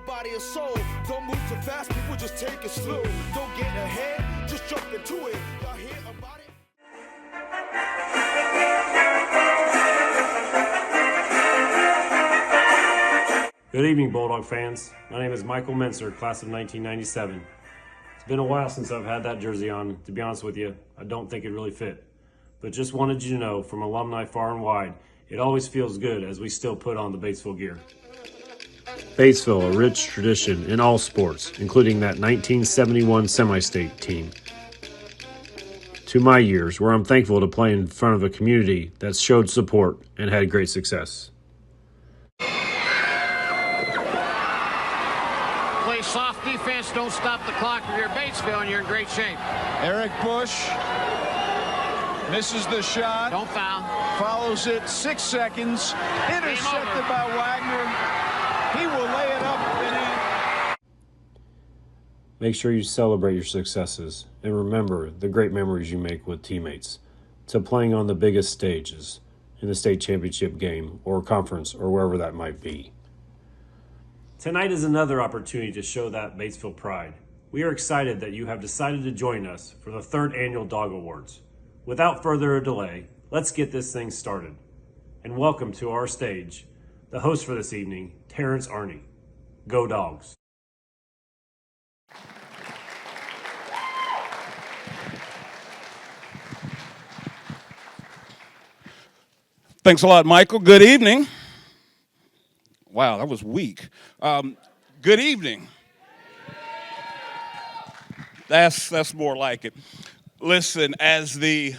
body and soul. Don't move too fast, people just take it slow. Don't get ahead, just jump into it. Y'all hear about it? Good evening, Bulldog fans. My name is Michael Mincer, class of 1997. It's been a while since I've had that jersey on. To be honest with you, I don't think it really fit. But just wanted you to know, from alumni far and wide, it always feels good as we still put on the Batesville gear. Batesville, a rich tradition in all sports, including that 1971 semi-state team. To my years, where I'm thankful to play in front of a community that showed support and had great success. Play soft defense, don't stop the clock. If you're Batesville, and you're in great shape. Eric Bush misses the shot. Don't foul. Follows it 6 seconds. Intercepted by Wagner. He will lay it up and in. Make sure you celebrate your successes and remember the great memories you make with teammates, to playing on the biggest stages in the state championship game or conference or wherever that might be. Tonight is another opportunity to show that Batesville pride. We are excited that you have decided to join us for the 3rd annual DAWG Awards. Without further delay, let's get this thing started. And welcome to our stage, the host for this evening, Terrence Arney. Go Dogs. Thanks a lot, Michael. Good evening. Wow, that was weak. Good evening. That's more like it. Listen, as the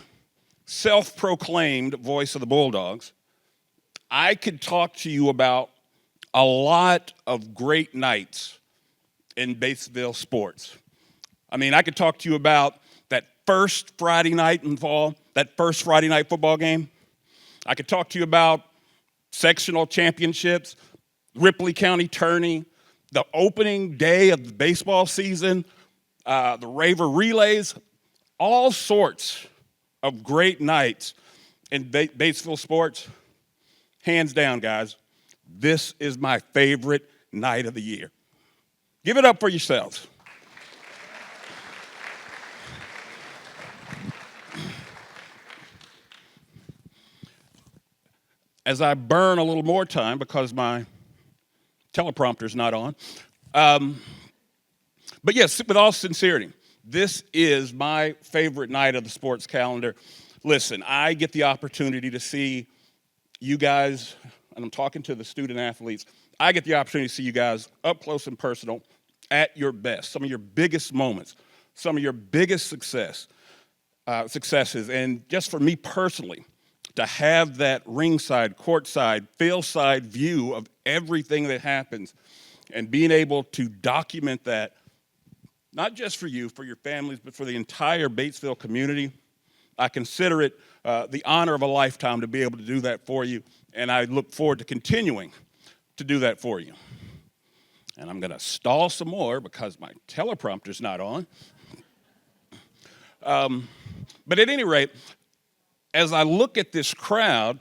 self-proclaimed voice of the Bulldogs, I could talk to you about a lot of great nights in Batesville sports. I mean, I could talk to you about that first Friday night in fall, that first Friday night football game. I could talk to you about sectional championships, Ripley County Tourney, the opening day of the baseball season, the Raver Relays, all sorts of great nights in Batesville sports. Hands down, guys, this is my favorite night of the year. Give it up for yourselves. As I burn a little more time because my teleprompter's not on. But yes, with all sincerity, this is my favorite night of the sports calendar. Listen, I get the opportunity to see you guys, and I'm talking to the student athletes, I get the opportunity to see you guys up close and personal at your best, some of your biggest moments, some of your biggest successes. And just for me personally, to have that ringside, courtside, field-side view of everything that happens and being able to document that, not just for you, for your families, but for the entire Batesville community, I consider it the honor of a lifetime to be able to do that for you, and I look forward to continuing to do that for you. And I'm going to stall some more because my teleprompter's not on. But at any rate, as I look at this crowd,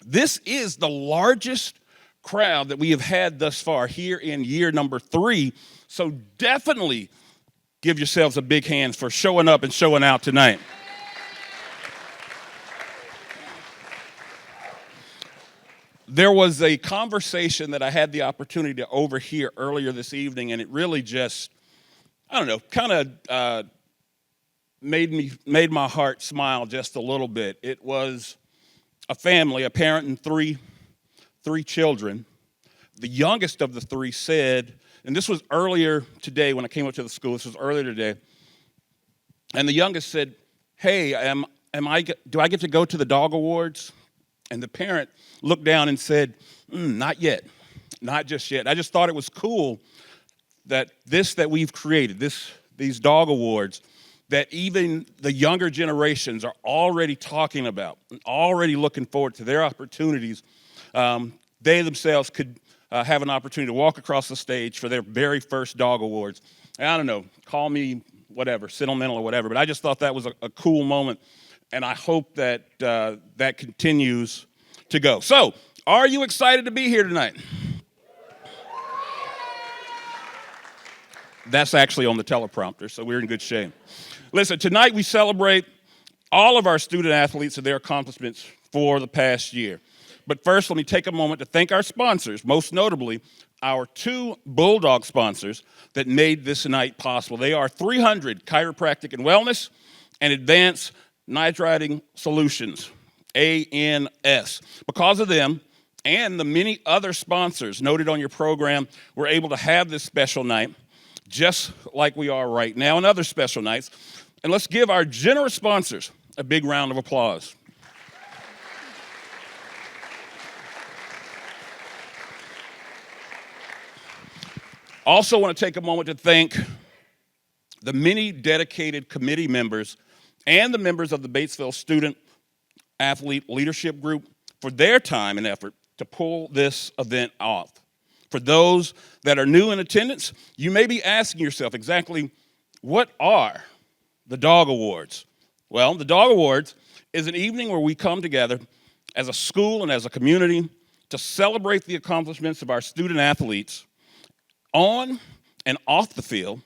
this is the largest crowd that we have had thus far here in year number 3. So definitely give yourselves a big hand for showing up and showing out tonight. There was a conversation that I had the opportunity to overhear earlier this evening, and it really just, I don't know, kind of made my heart smile just a little bit. It was a family, a parent and three children. The youngest of the 3 said, and this was earlier today when I came up to the school, this was earlier today, and the youngest said, hey, do I get to go to the DAWG Awards? And the parent looked down and said, not yet, not just yet. I just thought it was cool that that we've created, these DAWG Awards, that even the younger generations are already talking about, already looking forward to their opportunities. They themselves could have an opportunity to walk across the stage for their very first DAWG Awards. And I don't know, call me whatever, sentimental or whatever, but I just thought that was a cool moment, and I hope that that continues to go. So, are you excited to be here tonight? That's actually on the teleprompter, so we're in good shape. Listen, tonight we celebrate all of our student athletes and their accomplishments for the past year. But first, let me take a moment to thank our sponsors, most notably our 2 Bulldog sponsors that made this night possible. They are 300 Chiropractic and Wellness and Advanced Nitriting Solutions, ANS. Because of them and the many other sponsors noted on your program, we're able to have this special night just like we are right now and other special nights. And let's give our generous sponsors a big round of applause. Also want to take a moment to thank the many dedicated committee members and the members of the Batesville Student Athlete Leadership Group for their time and effort to pull this event off. For those that are new in attendance, you may be asking yourself exactly what are the DAWG Awards? Well, the DAWG Awards is an evening where we come together as a school and as a community to celebrate the accomplishments of our student athletes on and off the field,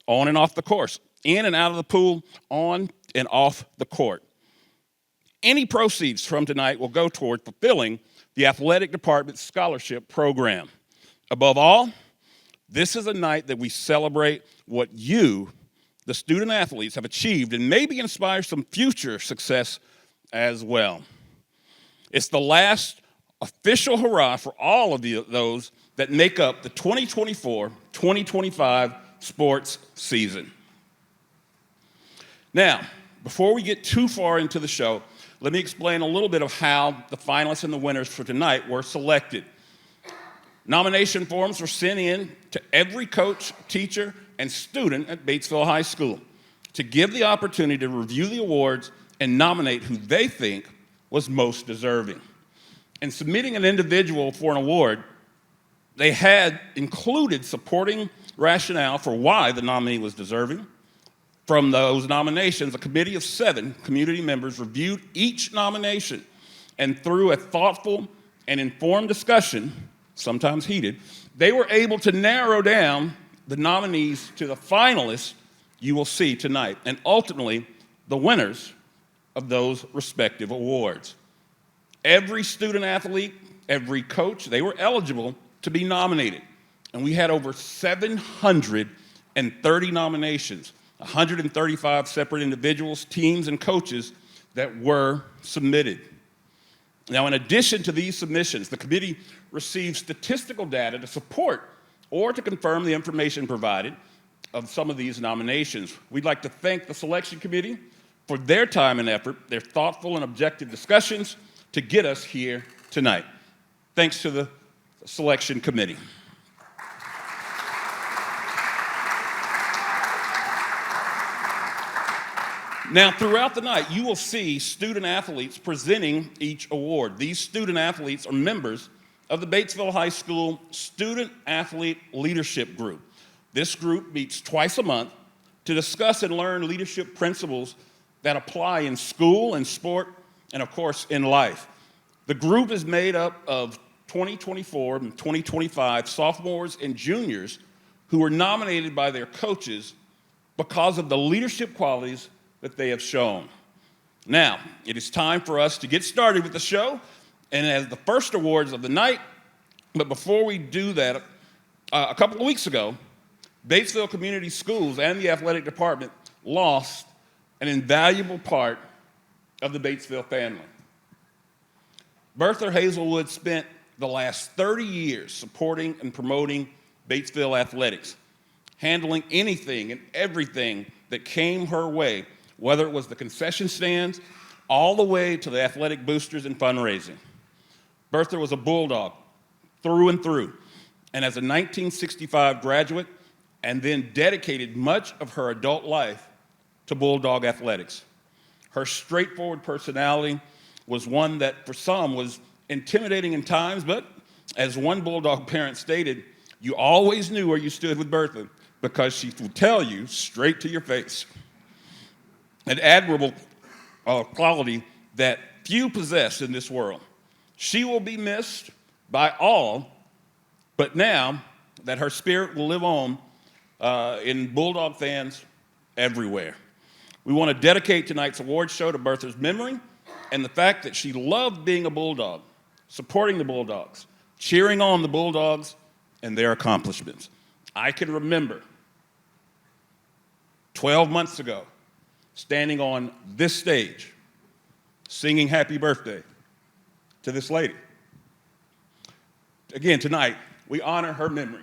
on and off the course, in and out of the pool, on and off the court. Any proceeds from tonight will go toward fulfilling the athletic department's scholarship program. Above all, this is a night that we celebrate what you, the student athletes, have achieved and maybe inspire some future success as well. It's the last official hurrah for all of those that make up the 2024-2025 sports season. Now, before we get too far into the show, let me explain a little bit of how the finalists and the winners for tonight were selected. Nomination forms were sent in to every coach, teacher, and student at Batesville High School to give the opportunity to review the awards and nominate who they think was most deserving. In submitting an individual for an award, they had included supporting rationale for why the nominee was deserving. From those nominations, a committee of 7 community members reviewed each nomination, and through a thoughtful and informed discussion, sometimes heated, they were able to narrow down the nominees to the finalists you will see tonight, and ultimately the winners of those respective awards. Every student athlete, every coach, they were eligible to be nominated, and we had over 730 nominations, 135 separate individuals, teams, and coaches that were submitted. Now, in addition to these submissions, the committee received statistical data to support or to confirm the information provided of some of these nominations. We'd like to thank the selection committee for their time and effort, their thoughtful and objective discussions to get us here tonight. Thanks to the selection committee. Now, throughout the night, you will see student athletes presenting each award. These student athletes are members of the Batesville High School Student Athlete Leadership Group. This group meets twice a month to discuss and learn leadership principles that apply in school and sport and, of course, in life. The group is made up of 2024 and 2025 sophomores and juniors who were nominated by their coaches because of the leadership qualities that they have shown. Now, it is time for us to get started with the show, and as the first awards of the night, but before we do that, a couple of weeks ago, Batesville Community Schools and the athletic department lost an invaluable part of the Batesville family. Bertha Hazelwood spent the last 30 years supporting and promoting Batesville athletics, handling anything and everything that came her way, whether it was the concession stands, all the way to the athletic boosters and fundraising. Bertha was a Bulldog through and through, and as a 1965 graduate, and then dedicated much of her adult life to Bulldog athletics. Her straightforward personality was one that for some was intimidating in times, but as one Bulldog parent stated, you always knew where you stood with Bertha because she would tell you straight to your face. An admirable quality that few possess in this world. She will be missed by all, but now that her spirit will live on, in Bulldog fans everywhere. We want to dedicate tonight's awards show to Bertha's memory and the fact that she loved being a Bulldog, supporting the Bulldogs, cheering on the Bulldogs and their accomplishments. I can remember 12 months ago standing on this stage singing happy birthday to this lady. Again, tonight, we honor her memory.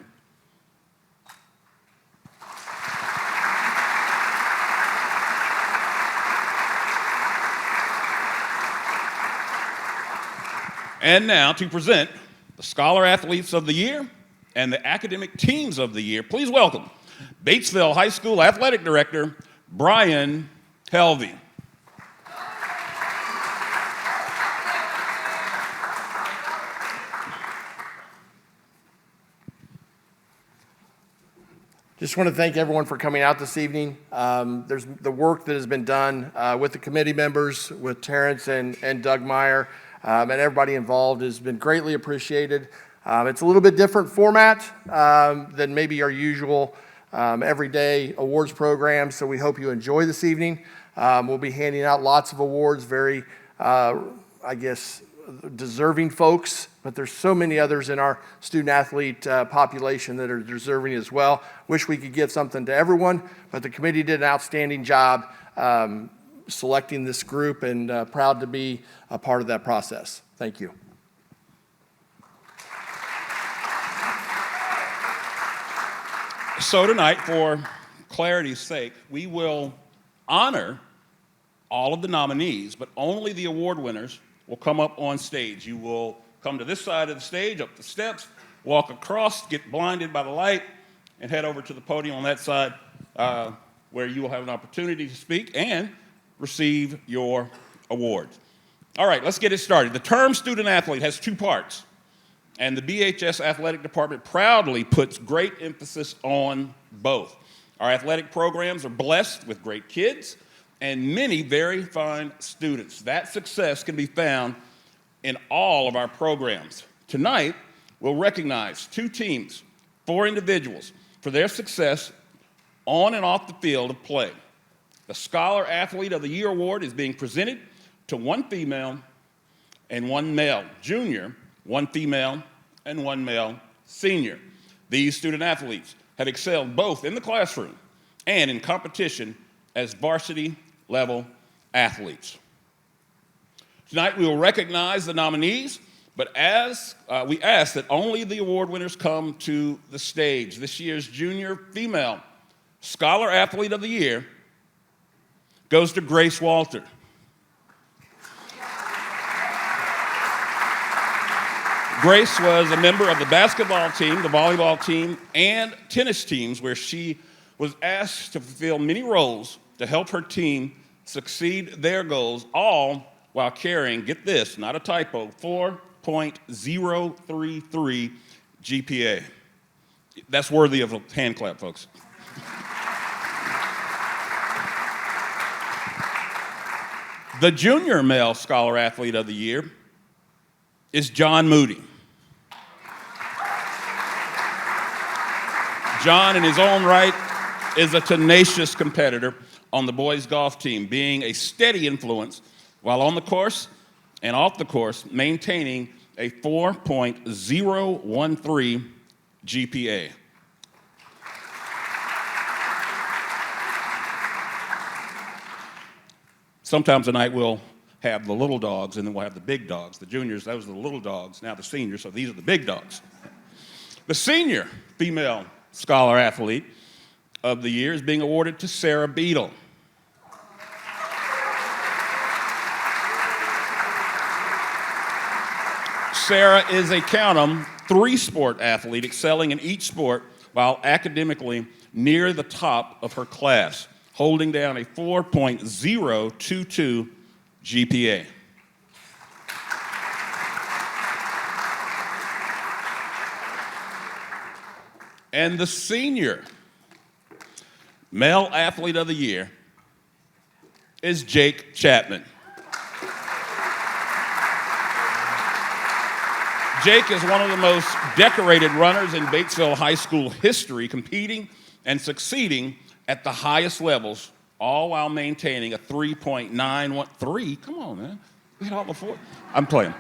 And now to present the Scholar Athletes of the Year and the Academic Teams of the Year, please welcome Batesville High School Athletic Director, Brian Helvey. Just want to thank everyone for coming out this evening. There's the work that has been done with the committee members, with Terrence and Doug Meyer, and everybody involved has been greatly appreciated. It's a little bit different format than maybe our usual everyday awards program, so we hope you enjoy this evening. We'll be handing out lots of awards, very, I guess, deserving folks, but there's so many others in our student athlete population that are deserving as well. Wish we could give something to everyone, but the committee did an outstanding job selecting this group, and proud to be a part of that process. Thank you. So tonight, for clarity's sake, we will honor all of the nominees, but only the award winners will come up on stage. You will come to this side of the stage, up the steps, walk across, get blinded by the light, and head over to the podium on that side where you will have an opportunity to speak and receive your awards. All right, let's get it started. The term student athlete has two parts, and the BHS Athletic Department proudly puts great emphasis on both. Our athletic programs are blessed with great kids and many very fine students. That success can be found in all of our programs. Tonight, we'll recognize 2 teams, 4 individuals for their success on and off the field of play. The Scholar Athlete of the Year Award is being presented to 1 female and 1 male junior, 1 female and 1 male senior. These student athletes have excelled both in the classroom and in competition as varsity level athletes. Tonight we will recognize the nominees, but as we ask that only the award winners come to the stage. This year's junior female Scholar Athlete of the Year goes to Grace Walter. Grace was a member of the basketball team, the volleyball team, and tennis teams, where she was asked to fulfill many roles to help her team succeed their goals, all while carrying, get this, not a typo, 4.033 GPA. That's worthy of a hand clap, folks. The junior male Scholar Athlete of the Year is John Moody. John, in his own right, is a tenacious competitor on the boys' golf team, being a steady influence while on the course and off the course, maintaining a 4.013 GPA. Sometime tonight we'll have the little dogs, and then we'll have the big dogs. The juniors, those are the little dogs, now the seniors, so these are the big dogs. The senior female Scholar Athlete of the Year is being awarded to Sarah Beadle. Sarah is a count 'em 3-sport athlete, excelling in each sport while academically near the top of her class, holding down a 4.022 GPA. And the senior male athlete of the year is Jake Chapman. Jake is one of the most decorated runners in Batesville High School history, competing and succeeding at the highest levels, all while maintaining a 3.913. Come on, man. We hit all before. I'm playing.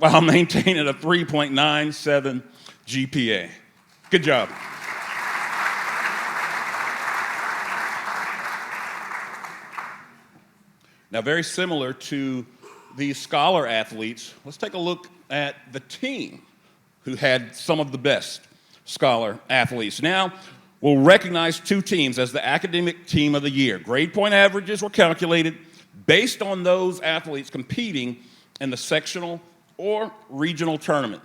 While maintaining a 3.97 GPA. Good job. Now, very similar to these scholar athletes, let's take a look at the team who had some of the best scholar athletes. Now, we'll recognize two teams as the academic team of the year. Grade point averages were calculated based on those athletes competing in the sectional or regional tournament.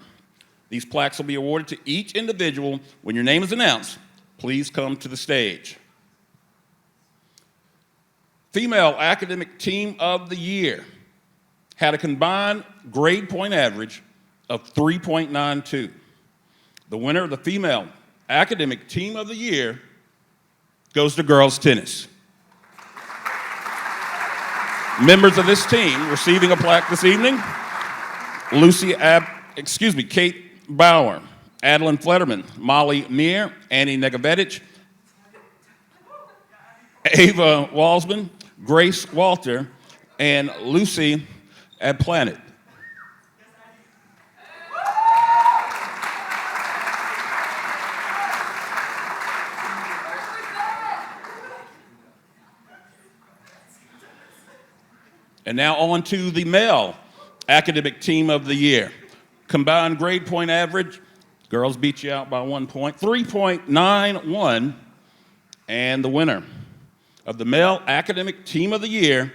These plaques will be awarded to each individual. When your name is announced, please come to the stage. Female Academic Team of the Year had a combined grade point average of 3.92. The winner of the Female Academic Team of the Year goes to girls tennis. Members of this team receiving a plaque this evening: Kate Bauer, Adeline Flederman, Molly Meir, Annie Negavetich, Ava Walsman, Grace Walter, and Lucy Abplanet. And now on to the Male Academic Team of the Year. Combined grade point average, girls beat you out by 1 point, 3.91, and the winner of the Male Academic Team of the Year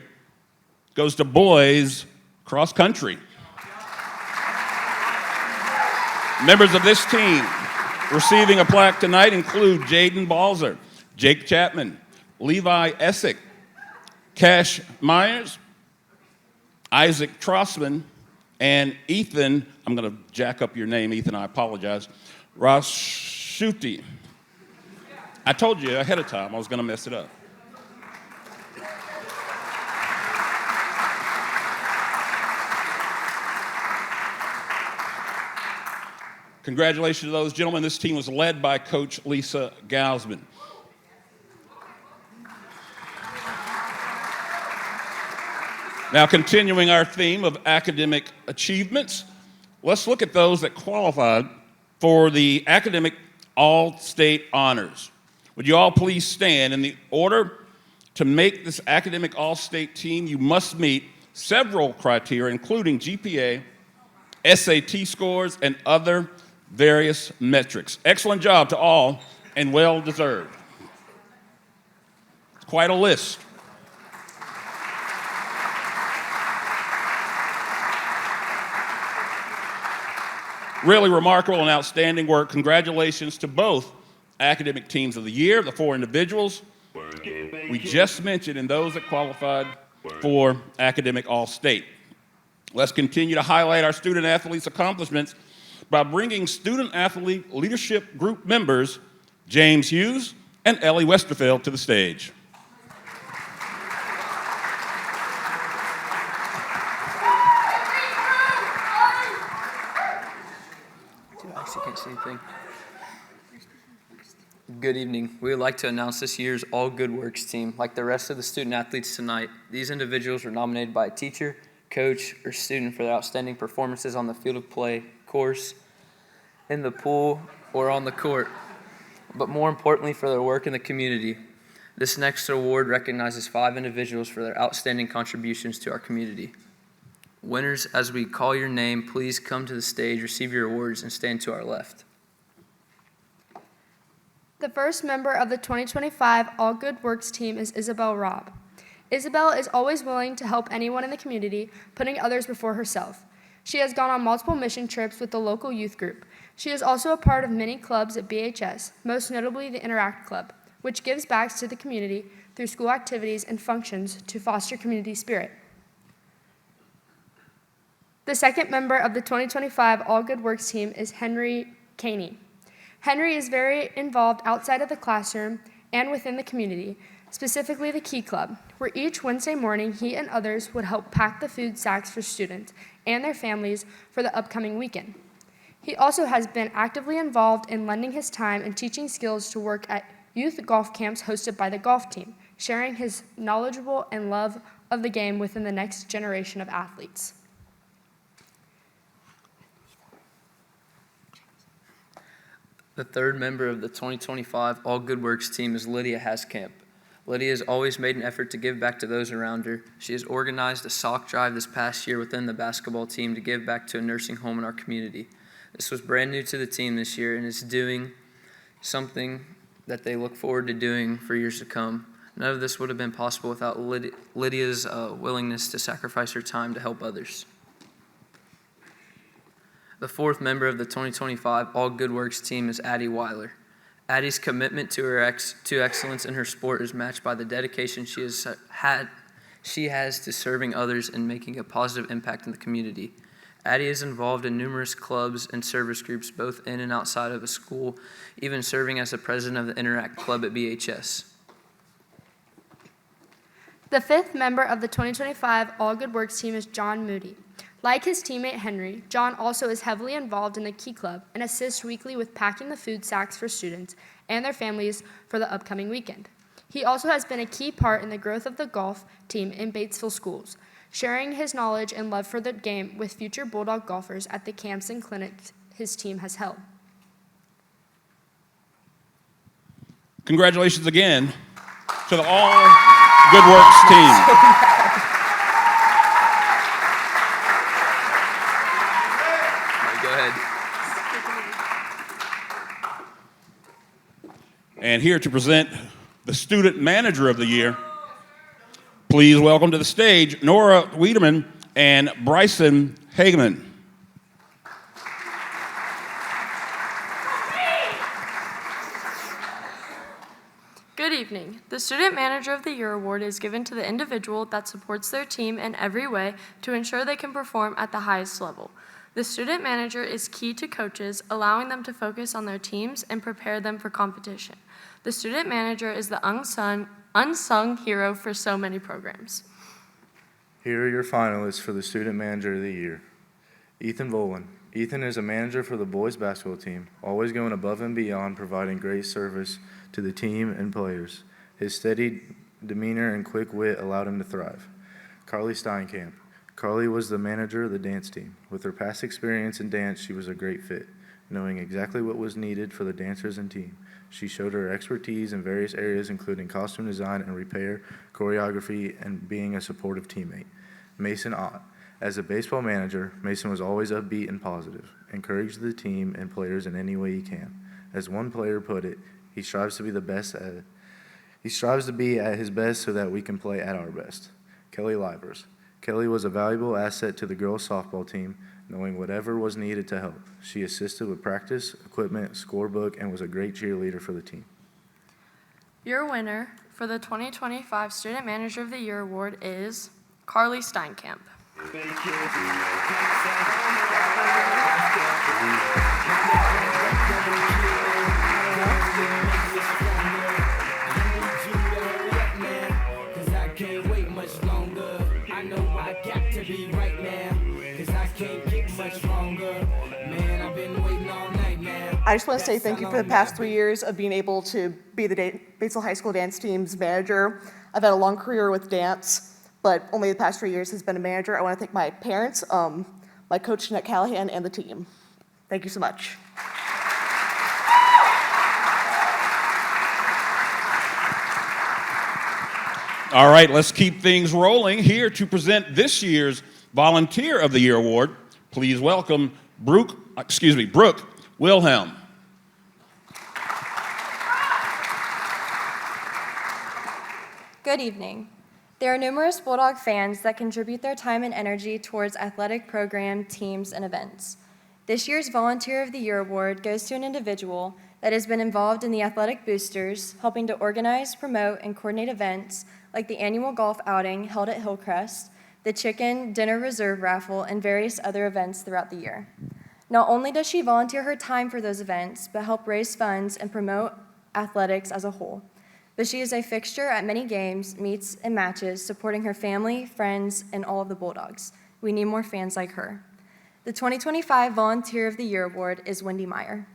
goes to boys cross country. Members of this team receiving a plaque tonight include Jaden Balzer, Jake Chapman, Levi Essick, Cash Myers, Isaac Trossman, and Ethan, I'm going to jack up your name, Ethan, I apologize, Rashuti. I told you ahead of time I was going to mess it up. Congratulations to those gentlemen. This team was led by Coach Lisa Gausman. Now, continuing our theme of academic achievements, let's look at those that qualified for the Academic All-State Honors. Would you all please stand? In the order to make this Academic All-State team, you must meet several criteria, including GPA, SAT scores, and other various metrics. Excellent job to all, and well-deserved. It's quite a list. Really remarkable and outstanding work. Congratulations to both academic teams of the year, the four individuals we just mentioned, and those that qualified for Academic All-State. Let's continue to highlight our student athletes' accomplishments by bringing student athlete leadership group members James Hughes and Ellie Westerfeld to the stage. Can't see anything. Good evening. We would like to announce this year's All Good Works team. Like the rest of the student athletes tonight, these individuals were nominated by a teacher, coach, or student for their outstanding performances on the field of play, course, in the pool, or on the court, but more importantly for their work in the community. This next award recognizes 5 individuals for their outstanding contributions to our community. Winners, as we call your name, please come to the stage, receive your awards, and stand to our left. The first member of the 2025 All Good Works team is Isabel Robb. Isabel is always willing to help anyone in the community, putting others before herself. She has gone on multiple mission trips with the local youth group. She is also a part of many clubs at BHS, most notably the Interact Club, which gives back to the community through school activities and functions to foster community spirit. The second member of the 2025 All Good Works team is Henry Caney. Henry is very involved outside of the classroom and within the community, specifically the Key Club, where each Wednesday morning he and others would help pack the food sacks for students and their families for the upcoming weekend. He also has been actively involved in lending his time and teaching skills to work at youth golf camps hosted by the golf team, sharing his knowledgeable and love of the game within the next generation of athletes. The third member of the 2025 All Good Works team is Lydia Haskamp. Lydia has always made an effort to give back to those around her. She has organized a sock drive this past year within the basketball team to give back to a nursing home in our community. This was brand new to the team this year and is doing something that they look forward to doing for years to come. None of this would have been possible without Lydia's willingness to sacrifice her time to help others. The fourth member of the 2025 All Good Works team is Addie Weiler. Addie's commitment to excellence in her sport is matched by the dedication she has to serving others and making a positive impact in the community. Addie is involved in numerous clubs and service groups both in and outside of a school, even serving as the president of the Interact Club at BHS. The fifth member of the 2025 All Good Works team is John Moody. Like his teammate Henry, John also is heavily involved in the Key Club and assists weekly with packing the food sacks for students and their families for the upcoming weekend. He also has been a key part in the growth of the golf team in Batesville schools, sharing his knowledge and love for the game with future Bulldog golfers at the camps and clinics his team has held. Congratulations again to the All Good Works team. Go ahead. And here to present the Student Manager of the Year, please welcome to the stage Nora Wiedemann and Bryson Hageman. Good evening. The Student Manager of the Year award is given to the individual that supports their team in every way to ensure they can perform at the highest level. The student manager is key to coaches, allowing them to focus on their teams and prepare them for competition. The student manager is the unsung hero for so many programs. Here are your finalists for the Student Manager of the Year. Ethan Volan. Ethan is a manager for the boys basketball team, always going above and beyond, providing great service to the team and players. His steady demeanor and quick wit allowed him to thrive. Carly Steinkamp. Carly was the manager of the dance team. With her past experience in dance, she was a great fit, knowing exactly what was needed for the dancers and team. She showed her expertise in various areas, including costume design and repair, choreography, and being a supportive teammate. Mason Ott. As a baseball manager, Mason was always upbeat and positive, encouraged the team and players in any way he can. As one player put it, he strives to be at his best so that we can play at our best. Kelly Livers. Kelly was a valuable asset to the girls' softball team, knowing whatever was needed to help. She assisted with practice, equipment, scorebook, and was a great cheerleader for the team. Your winner for the 2025 Student Manager of the Year award is Carly Steinkamp. Thank you. I just want to say thank you for the past 3 years of being able to be the Batesville High School dance team's manager. I've had a long career with dance, but only the past 3 years has been a manager. I want to thank my parents, my coach, Jeanette Callahan, and the team. Thank you so much. All right, let's keep things rolling. Here to present this year's Volunteer of the Year award, please welcome Brooke Wilhelm. Good evening. There are numerous Bulldog fans that contribute their time and energy towards athletic program, teams, and events. This year's Volunteer of the Year award goes to an individual that has been involved in the athletic boosters, helping to organize, promote, and coordinate events like the annual golf outing held at Hillcrest, the Chicken Dinner Reserve raffle, and various other events throughout the year. Not only does she volunteer her time for those events, but help raise funds and promote athletics as a whole. but she is a fixture at many games, meets, and matches, supporting her family, friends, and all of the Bulldogs. We need more fans like her. The 2025 Volunteer of the Year Award is Wendy Meyer.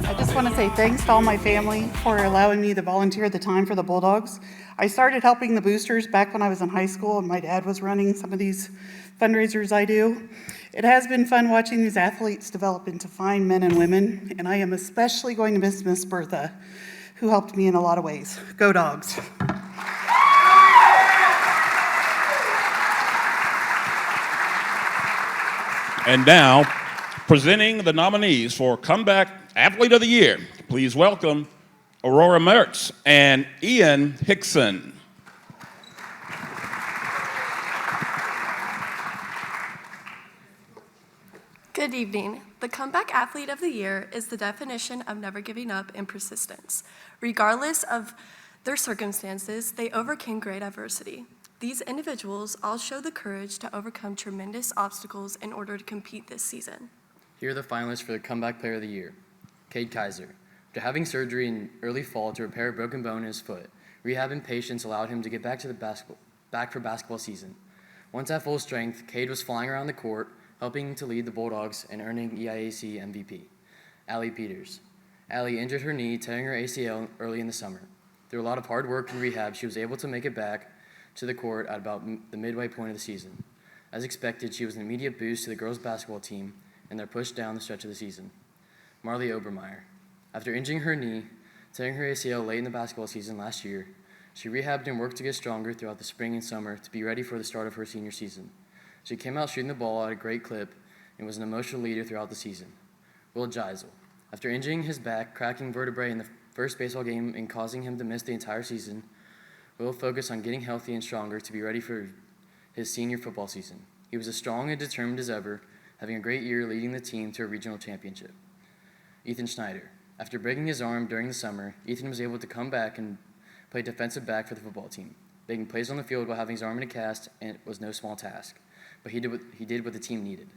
I just want to say thanks to all my family for allowing me to volunteer the time for the Bulldogs. I started helping the boosters back when I was in high school and my dad was running some of these fundraisers I do. It has been fun watching these athletes develop into fine men and women, and I am especially going to miss Miss Bertha, who helped me in a lot of ways. Go Dogs. And now, presenting the nominees for Comeback Athlete of the Year, please welcome Aurora Mertz and Ian Hickson. Good evening. The Comeback Athlete of the Year is the definition of never giving up and persistence. Regardless of their circumstances, they overcame great adversity. These individuals all show the courage to overcome tremendous obstacles in order to compete this season. Here are the finalists for the Comeback Player of the Year. Cade Kaiser. After having surgery in early fall to repair a broken bone in his foot, rehab and patience allowed him to get back for basketball season. Once at full strength, Cade was flying around the court, helping to lead the Bulldogs and earning EIAC MVP. Allie Peters. Allie injured her knee, tearing her ACL early in the summer. Through a lot of hard work and rehab, she was able to make it back to the court at about the midway point of the season. As expected, she was an immediate boost to the girls' basketball team and their push down the stretch of the season. Marley Obermeyer. After injuring her knee, tearing her ACL late in the basketball season last year, she rehabbed and worked to get stronger throughout the spring and summer to be ready for the start of her senior season. She came out shooting the ball at a great clip and was an emotional leader throughout the season. Will Geisel. After injuring his back, cracking vertebrae in the first baseball game and causing him to miss the entire season, Will focused on getting healthy and stronger to be ready for his senior football season. He was as strong and determined as ever, having a great year leading the team to a regional championship. Ethan Schneider. After breaking his arm during the summer, Ethan was able to come back and play defensive back for the football team. Making plays on the field while having his arm in a cast and it was no small task, but he did what the team needed.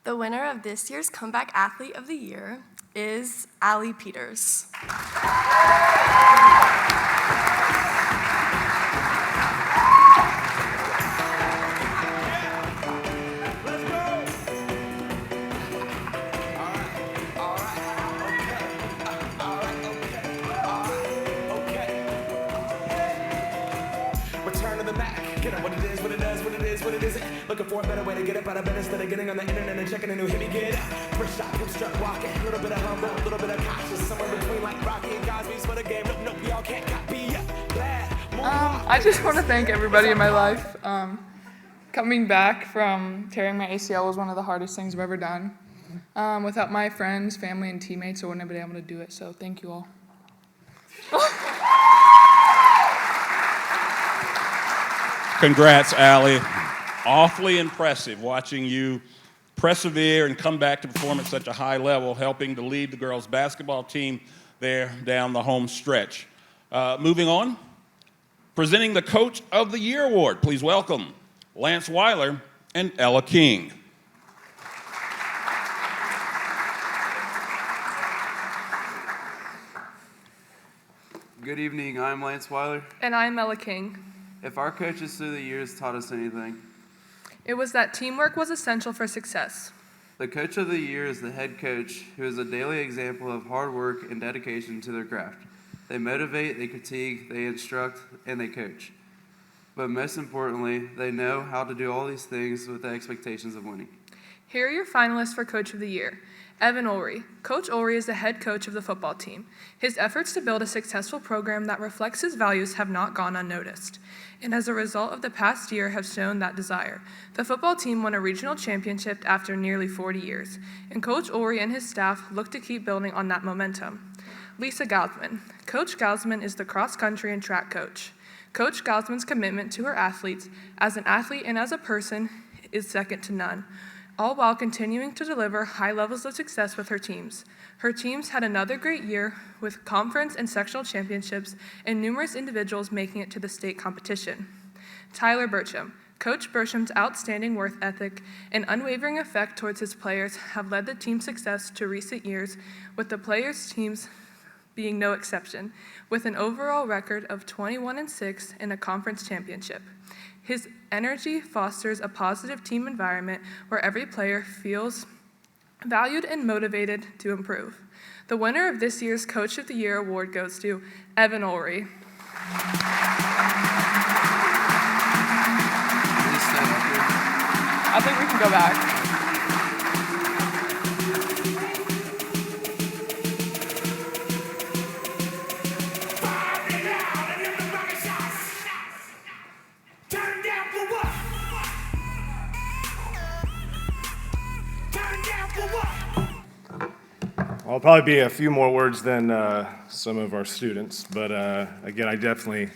The winner of this year's Comeback Athlete of the Year is Allie Peters. Looking for a better way to get up out of bed instead of getting on the internet and checking a new hit. Me get up. First shot, hip strut walking. A little bit of humble, a little bit of cautious. Somewhere between like Rocky and Cosby's for the game. Nope, y'all can't copy up. I just want to thank everybody in my life. Coming back from tearing my ACL was one of the hardest things I've ever done. Without my friends, family, and teammates, I wouldn't have been able to do it, so thank you all. Congrats, Allie. Awfully impressive watching you persevere and come back to perform at such a high level, helping to lead the girls' basketball team there down the home stretch. Moving on, presenting the Coach of the Year Award. Please welcome Lance Weiler and Ella King. Good evening, I'm Lance Weiler. And I'm Ella King. If our coaches through the years taught us anything, it was that teamwork was essential for success. The Coach of the Year is the head coach who is a daily example of hard work and dedication to their craft. They motivate, they critique, they instruct, and they coach. But most importantly, they know how to do all these things with the expectations of winning. Here are your finalists for Coach of the Year. Evan Ulrey. Coach Ulrey is the head coach of the football team. His efforts to build a successful program that reflects his values have not gone unnoticed, and as a result of the past year have shown that desire. The football team won a regional championship after nearly 40 years, and Coach Ulrey and his staff look to keep building on that momentum. Lisa Gausman. Coach Gausman is the cross-country and track coach. Coach Gausman's commitment to her athletes, as an athlete and as a person, is second to none, all while continuing to deliver high levels of success with her teams. Her teams had another great year with conference and sectional championships and numerous individuals making it to the state competition. Tyler Burcham. Coach Burcham's outstanding work ethic and unwavering effect towards his players have led the team's success to recent years, with the players' teams being no exception, with an overall record of 21-6 and a conference championship. His energy fosters a positive team environment where every player feels valued and motivated to improve. The winner of this year's Coach of the Year award goes to Evan Ulrey. I think we can go back. I'll probably be a few more words than some of our students, but again, I definitely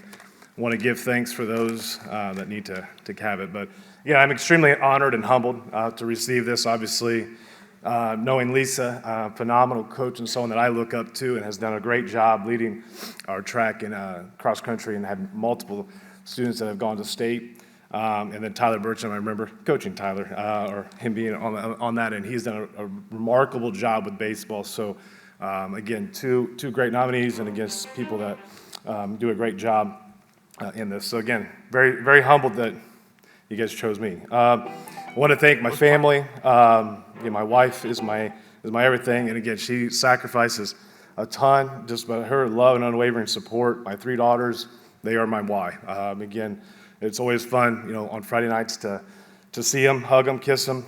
want to give thanks for those that need to have it. But yeah, I'm extremely honored and humbled to receive this. Obviously, knowing Lisa, a phenomenal coach and someone that I look up to and has done a great job leading our track and cross country and had multiple students that have gone to state. And then Tyler Burcham, I remember coaching Tyler, or him being on that end. He's done a remarkable job with baseball. So again, two great nominees and against people that do a great job in this. So again, very, very humbled that you guys chose me. I want to thank my family. My wife is my everything, and again, she sacrifices a ton. Just by her love and unwavering support. My 3 daughters, they are my why. Again, it's always fun, on Friday nights to see them, hug them, kiss them.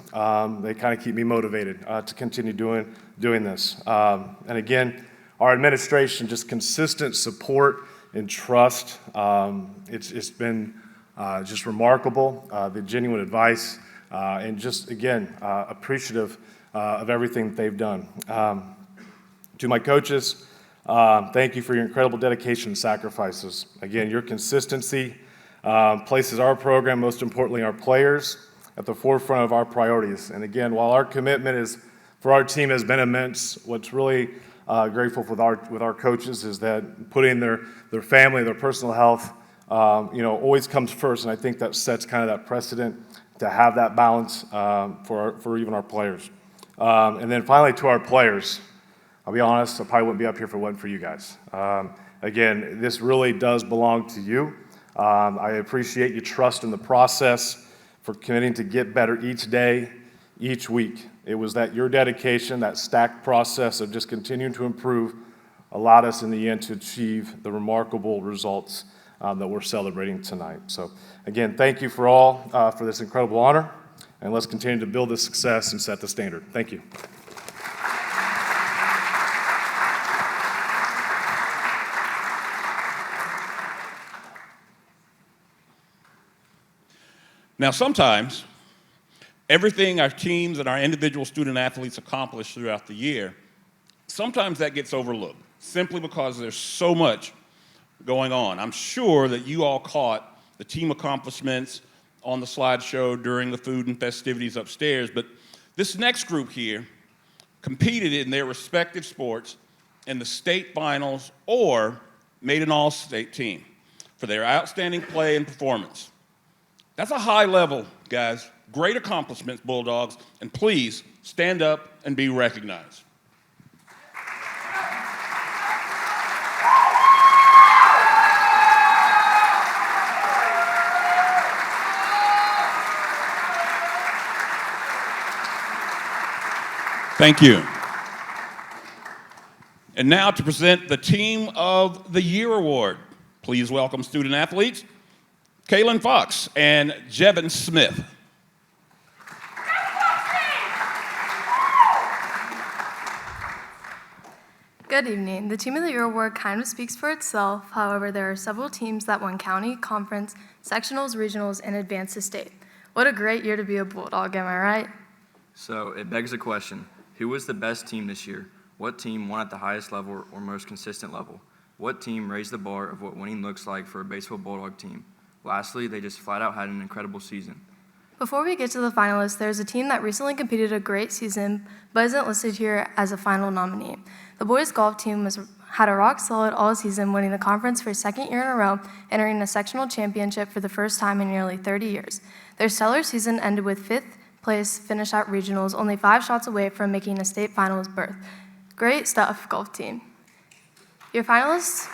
They kind of keep me motivated to continue doing this. And again, our administration, just consistent support and trust. It's been just remarkable, the genuine advice, and just, again, appreciative of everything that they've done. To my coaches, thank you for your incredible dedication and sacrifices. Again, your consistency places our program, most importantly our players, at the forefront of our priorities. And again, while our commitment for our team has been immense, what's really grateful with our coaches is that putting their family, their personal health, always comes first, and I think that sets kind of that precedent to have that balance for even our players. And then finally, to our players, I'll be honest, I probably wouldn't be up here if it wasn't for you guys. Again, this really does belong to you. I appreciate your trust in the process, for committing to get better each day, each week. It was that your dedication, that stacked process of just continuing to improve, allowed us in the end to achieve the remarkable results that we're celebrating tonight. So again, thank you for this incredible honor, and let's continue to build this success and set the standard. Thank you. Now, sometimes everything our teams and our individual student athletes accomplish throughout the year, sometimes that gets overlooked, simply because there's so much going on. I'm sure that you all caught the team accomplishments on the slideshow during the food and festivities upstairs, but this next group here competed in their respective sports in the state finals or made an all-state team for their outstanding play and performance. That's a high level, guys. Great accomplishments, Bulldogs, and please stand up and be recognized. Thank you. And now to present the Team of the Year Award. Please welcome student athletes, Kaylin Fox and Jevin Smith. Good evening. The Team of the Year award kind of speaks for itself. However, there are several teams that won county, conference, sectionals, regionals, and advanced to state. What a great year to be a Bulldog, am I right? So it begs the question, who was the best team this year? What team won at the highest level or most consistent level? What team raised the bar of what winning looks like for a Batesville Bulldog team? Lastly, they just flat out had an incredible season. Before we get to the finalists, there's a team that recently competed a great season but isn't listed here as a final nominee. The boys golf team had a rock solid all season, winning the conference for a second year in a row, entering a sectional championship for the first time in nearly 30 years. Their stellar season ended with 5th place finish at regionals, only 5 shots away from making a state finals berth. Great stuff, golf team. Your finalists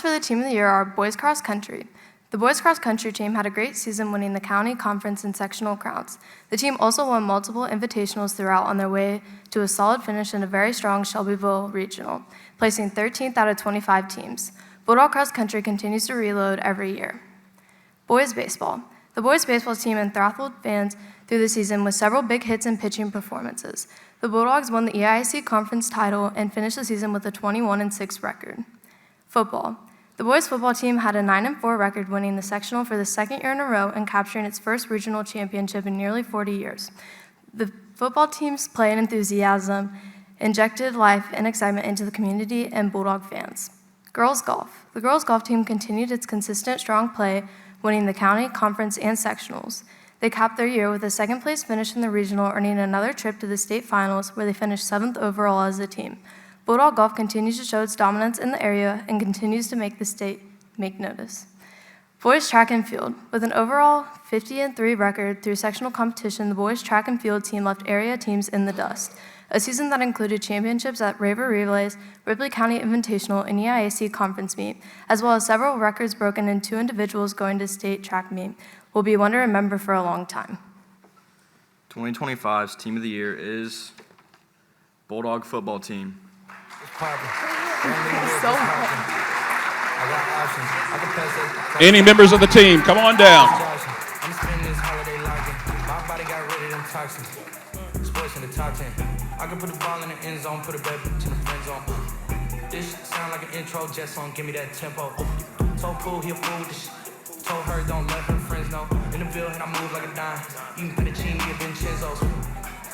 for the team of the year are boys cross country. The boys cross country team had a great season, winning the county, conference, and sectional crowns. The team also won multiple invitationals throughout on their way to a solid finish in a very strong Shelbyville regional, placing 13th out of 25 teams. Bulldog cross country continues to reload every year. Boys baseball. The boys baseball team enthralled fans through the season with several big hits and pitching performances. The Bulldogs won the EIC conference title and finished the season with a 21-6 record. Football. The boys football team had a 9-4 record, winning the sectional for the second year in a row and capturing its first regional championship in nearly 40 years. The football team's play and enthusiasm injected life and excitement into the community and Bulldog fans. Girls golf. The girls golf team continued its consistent, strong play, winning the county, conference, and sectionals. They capped their year with a second-place finish in the regional, earning another trip to the state finals, where they finished 7th overall as a team. Bulldog golf continues to show its dominance in the area and continues to make the state make notice. Boys track and field. With an overall 50-3 record through sectional competition, the boys track and field team left area teams in the dust. A season that included championships at Raver Relays, Ripley County Invitational, and EIAC conference meet, as well as several records broken and 2 individuals going to state track meet, will be one to remember for a long time. 2025's Team of the Year is Bulldog Football Team. Any members of the team, come on down. I'm spending this holiday logging. My body got rid of them toxins. Sports in the top 10. I can put the ball in the end zone, put a bad bitch in the friend zone. This shit sound like an intro jet song, give me that tempo. Told Pooh he a fool with this shit. Told her don't let her friends know. In the building I move like a dime. Eating fettuccine at Vincenzo's.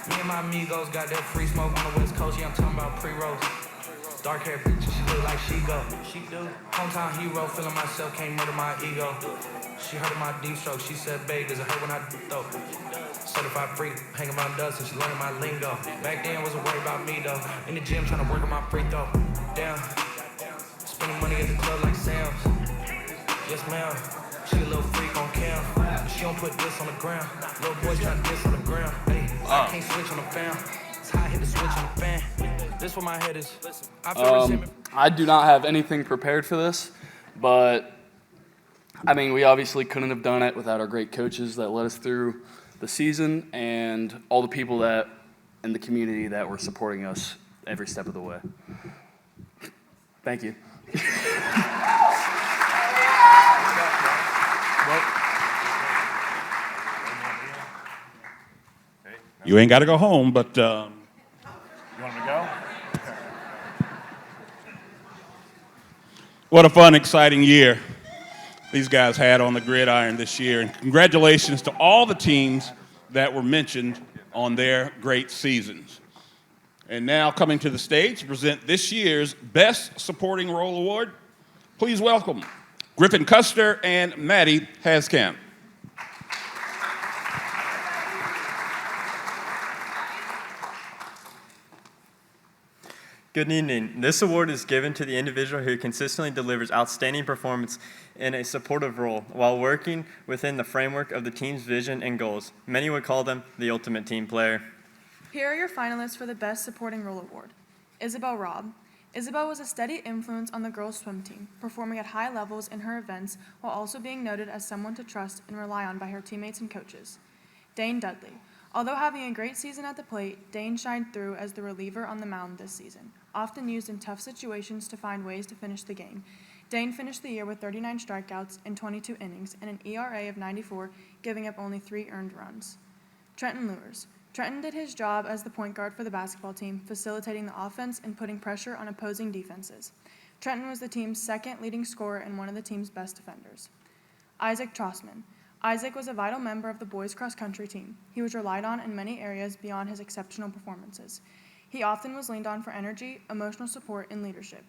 Me and my amigos got that free smoke on the West Coast. Yeah, I'm talking about pre-rolls. Dark hair bitch, she look like she go. She do. Hometown hero, feeling myself, can't murder my ego. She heard of my deep stroke, she said, babe, does it hurt when I throw? Certified free, hanging around dust and she learning my lingo. Back then, wasn't worried about me though. In the gym, trying to work on my free throw. Damn, spending money at the club like Sam's. Yes, ma'am. She a little freak on cam. She don't put this on the ground. Little boys trying to diss on the ground. Hey, I can't switch on the fan. It's how I hit the switch on the fan. This where my head is. I do not have anything prepared for this, but I mean, we obviously couldn't have done it without our great coaches that led us through the season and all the people that in the community that were supporting us every step of the way. Thank you. You ain't got to go home, but You want me to go? what a fun, exciting year these guys had on the gridiron this year. And congratulations to all the teams that were mentioned on their great seasons. And now coming to the stage to present this year's Best Supporting Role Award, please welcome Griffin Custer and Maddie Haskamp. Good evening. This award is given to the individual who consistently delivers outstanding performance in a supportive role while working within the framework of the team's vision and goals. Many would call them the ultimate team player. Here are your finalists for the Best Supporting Role Award. Isabel Robb. Isabel was a steady influence on the girls' swim team, performing at high levels in her events while also being noted as someone to trust and rely on by her teammates and coaches. Dane Dudley. Although having a great season at the plate, Dane shined through as the reliever on the mound this season, often used in tough situations to find ways to finish the game. Dane finished the year with 39 strikeouts in 22 innings and an ERA of 94, giving up only 3 earned runs. Trenton Lewers. Trenton did his job as the point guard for the basketball team, facilitating the offense and putting pressure on opposing defenses. Trenton was the team's second leading scorer and one of the team's best defenders. Isaac Trossman. Isaac was a vital member of the boys' cross-country team. He was relied on in many areas beyond his exceptional performances. He often was leaned on for energy, emotional support, and leadership.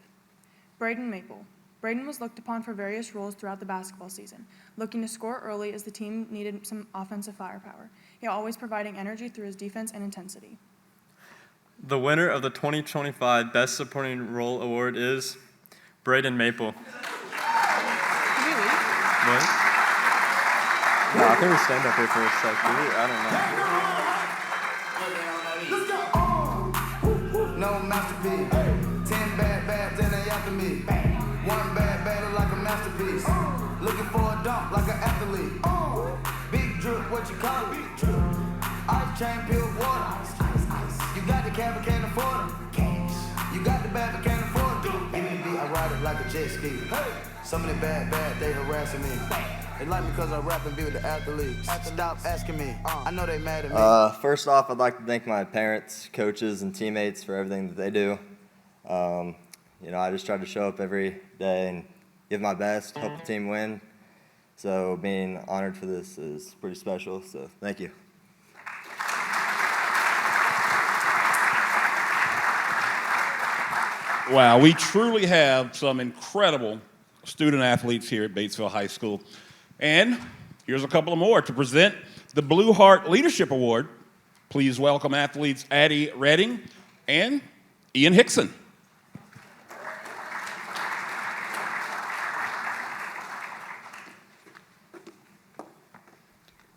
Braden Maple. Braden was looked upon for various roles throughout the basketball season, looking to score early as the team needed some offensive firepower, yet always providing energy through his defense and intensity. The winner of the 2025 Best Supporting Role Award is Braden Maple. Did we leave? What? No, I think we stand up here for a sec. I don't know. No masterpiece. 10 bad, then they after me. One bad, look like a masterpiece. Looking for a dunk like an athlete. Big drip, what you call it? Ice chain, pure water. You got the cab, but can't afford it. You got the bag, but can't afford it. BBB, I ride it like a jet ski. Some of the bad, they harassing me. They like me because I rap and be with the athletes. Stop asking me, I know they mad at me. First off, I'd like to thank my parents, coaches, and teammates for everything that they do. I just try to show up every day and give my best, help the team win. So being honored for this is pretty special, so thank you. Wow, we truly have some incredible student athletes here at Batesville High School. And here's a couple of more to present the Blue Heart Leadership Award. Please welcome athletes Addie Redding and Ian Hickson.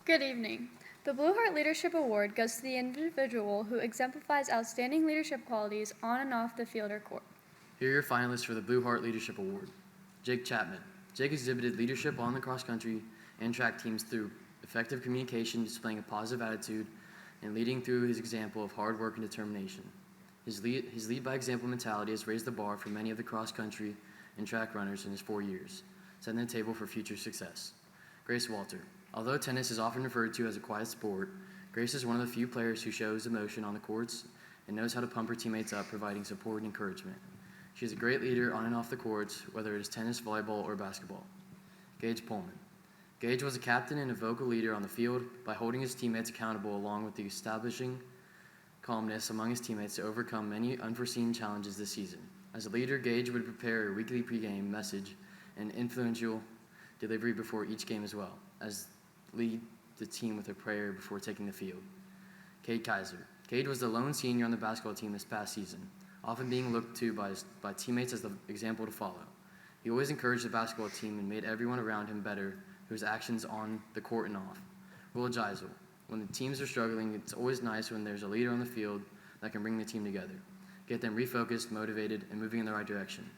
Good evening. The Blue Heart Leadership Award goes to the individual who exemplifies outstanding leadership qualities on and off the field or court. Here are your finalists for the Blue Heart Leadership Award. Jake Chapman. Jake exhibited leadership on the cross-country and track teams through effective communication, displaying a positive attitude, and leading through his example of hard work and determination. His lead-by-example mentality has raised the bar for many of the cross-country and track runners in his 4 years, setting the table for future success. Grace Walter. Although tennis is often referred to as a quiet sport, Grace is one of the few players who shows emotion on the courts and knows how to pump her teammates up, providing support and encouragement. She is a great leader on and off the courts, whether it is tennis, volleyball, or basketball. Gage Pullman. Gage was a captain and a vocal leader on the field by holding his teammates accountable, along with the establishing calmness among his teammates to overcome many unforeseen challenges this season. As a leader, Gage would prepare a weekly pregame message and influential delivery before each game, as well as lead the team with a prayer before taking the field. Cade Kaiser. Cade was the lone senior on the basketball team this past season, often being looked to by teammates as the example to follow. He always encouraged the basketball team and made everyone around him better through his actions on the court and off. Will Geisel. When the teams are struggling, it's always nice when there's a leader on the field that can bring the team together, get them refocused, motivated, and moving in the right direction.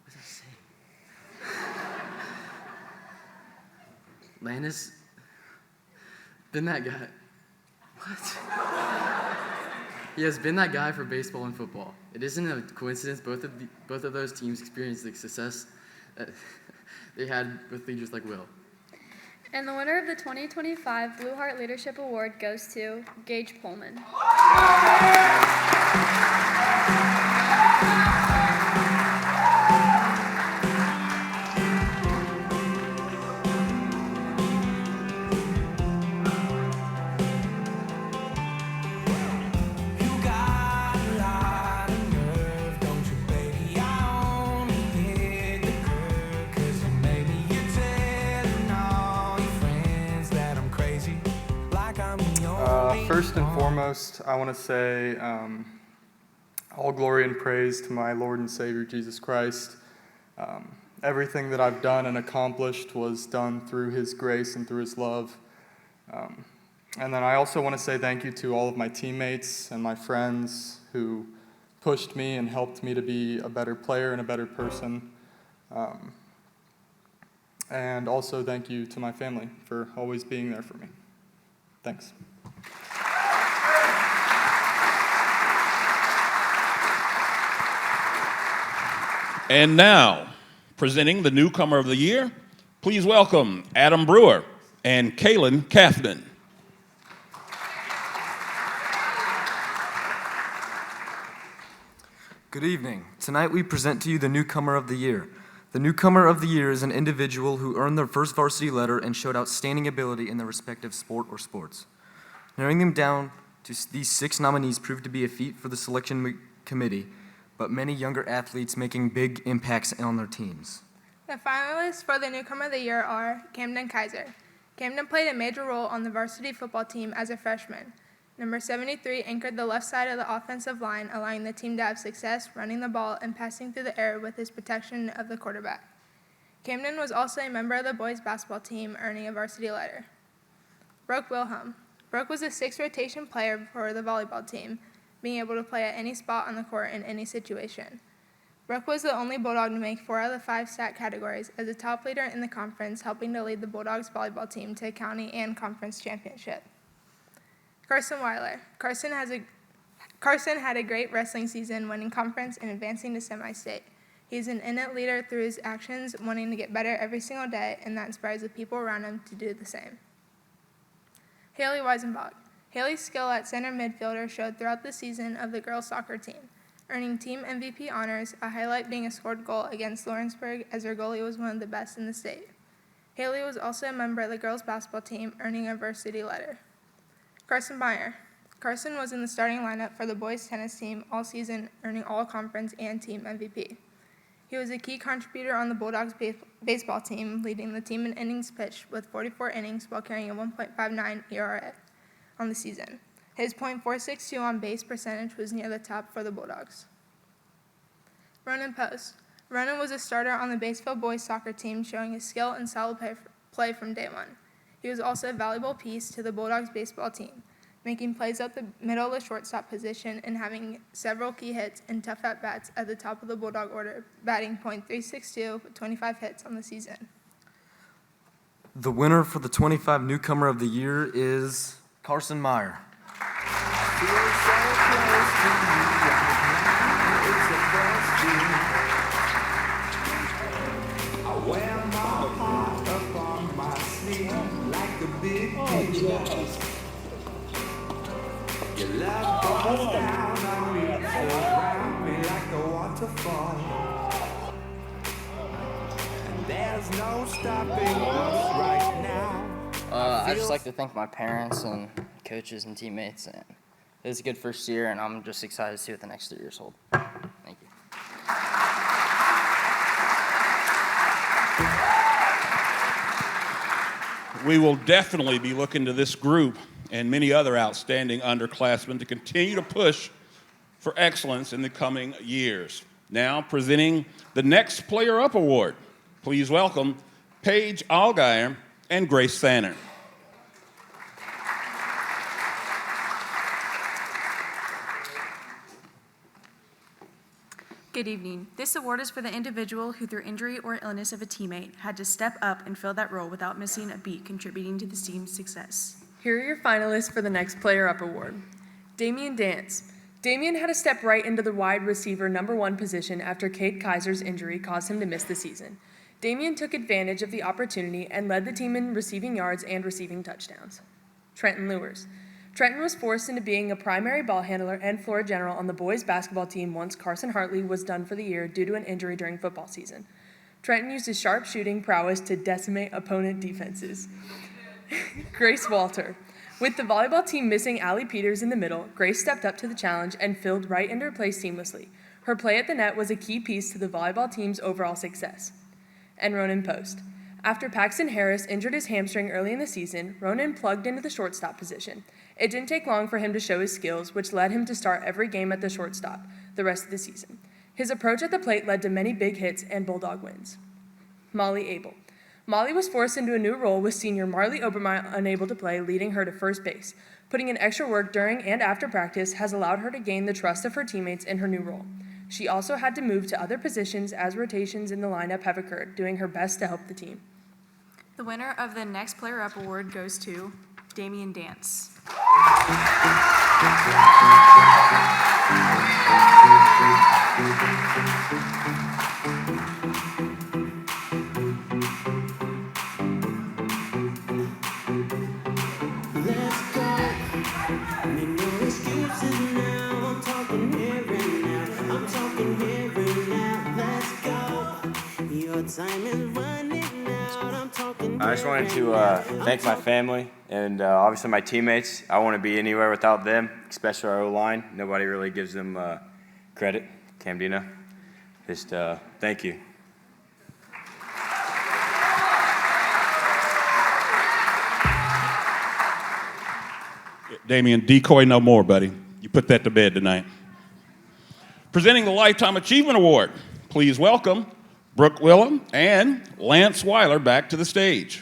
What does that say? Landis, been that guy. What? He has been that guy for baseball and football. It isn't a coincidence both of those teams experienced the success they had with leaders like Will. And the winner of the 2025 Blue Heart Leadership Award goes to Gage Pullman. First and foremost, I want to say all glory and praise to my Lord and Savior, Jesus Christ. Everything that I've done and accomplished was done through His grace and through His love. And then I also want to say thank you to all of my teammates and my friends who pushed me and helped me to be a better player and a better person. And also thank you to my family for always being there for me. Thanks. And now, presenting the newcomer of the year, please welcome Adam Brewer and Kaylin Kathman. Good evening. Tonight we present to you the newcomer of the year. The newcomer of the year is an individual who earned their first varsity letter and showed outstanding ability in their respective sport or sports. Narrowing them down to these 6 nominees proved to be a feat for the selection committee, but many younger athletes making big impacts on their teams. The finalists for the Newcomer of the Year are Camden Kaiser. Camden played a major role on the varsity football team as a freshman. Number 73 anchored the left side of the offensive line, allowing the team to have success running the ball and passing through the air with his protection of the quarterback. Camden was also a member of the boys basketball team, earning a varsity letter. Brooke Wilhelm. Brooke was a sixth rotation player for the volleyball team, being able to play at any spot on the court in any situation. Brooke was the only Bulldog to make 4 out of the 5 stat categories as a top leader in the conference, helping to lead the Bulldogs volleyball team to a county and conference championship. Carson Weiler. Carson had a great wrestling season, winning conference and advancing to semi-state. He's an innate leader through his actions, wanting to get better every single day, and that inspires the people around him to do the same. Haley Weisenbach. Haley's skill at center midfielder showed throughout the season of the girls' soccer team, earning team MVP honors, a highlight being a scored goal against Lawrenceburg as her goalie was one of the best in the state. Haley was also a member of the girls' basketball team, earning a varsity letter. Carson Meyer. Carson was in the starting lineup for the boys' tennis team all season, earning all-conference and team MVP. He was a key contributor on the Bulldogs baseball team, leading the team in innings pitched with 44 innings while carrying a 1.59 ERA on the season. His .462 on base percentage was near the top for the Bulldogs. Ronan Post. Ronan was a starter on the Batesville boys soccer team, showing his skill and solid play from day one. He was also a valuable piece to the Bulldogs baseball team, making plays up the middle of the shortstop position and having several key hits and tough at-bats at the top of the Bulldog order, batting .362 with 25 hits on the season. The winner for the 25 Newcomer of the Year is Carson Meyer. Your love falls down on me, around me like a waterfall. And there's no stopping us right now. I just like to thank my parents and coaches and teammates. And it was a good first year, and I'm just excited to see what the next 3 years hold. Thank you. We will definitely be looking to this group and many other outstanding underclassmen to continue to push for excellence in the coming years. Now, presenting the Next Player Up Award, please welcome Paige Allgaier and Grace Sanner. Good evening. This award is for the individual who, through injury or illness of a teammate, had to step up and fill that role without missing a beat, contributing to the team's success. Here are your finalists for the Next Player Up Award. Damian Dance. Damian had to step right into the wide receiver #1 position after Kate Kaiser's injury caused him to miss the season. Damian took advantage of the opportunity and led the team in receiving yards and receiving touchdowns. Trenton Lewers. Trenton was forced into being a primary ball handler and floor general on the boys' basketball team once Carson Hartley was done for the year due to an injury during football season. Trenton used his sharp shooting prowess to decimate opponent defenses. Grace Walter. With the volleyball team missing Allie Peters in the middle, Grace stepped up to the challenge and filled right into her place seamlessly. Her play at the net was a key piece to the volleyball team's overall success. And Ronan Post. After Paxton Harris injured his hamstring early in the season, Ronan plugged into the shortstop position. It didn't take long for him to show his skills, which led him to start every game at the shortstop the rest of the season. His approach at the plate led to many big hits and Bulldog wins. Molly Abel. Molly was forced into a new role with senior Marley Obermeyer unable to play, leading her to first base. Putting in extra work during and after practice has allowed her to gain the trust of her teammates in her new role. She also had to move to other positions as rotations in the lineup have occurred, doing her best to help the team. The winner of the Next Player Up Award goes to Damian Dance. Let's go. Make no excuses now. I'm talking here and now. I'm talking here and now. Let's go. Your time is running out. I'm talking. I just wanted to thank my family and obviously my teammates. I wouldn't be anywhere without them, especially our O-line. Nobody really gives them credit. Camdina. Just thank you. Damian, decoy no more, buddy. You put that to bed tonight. Presenting the Lifetime Achievement Award, please welcome Brooke Willem and Lance Weiler back to the stage.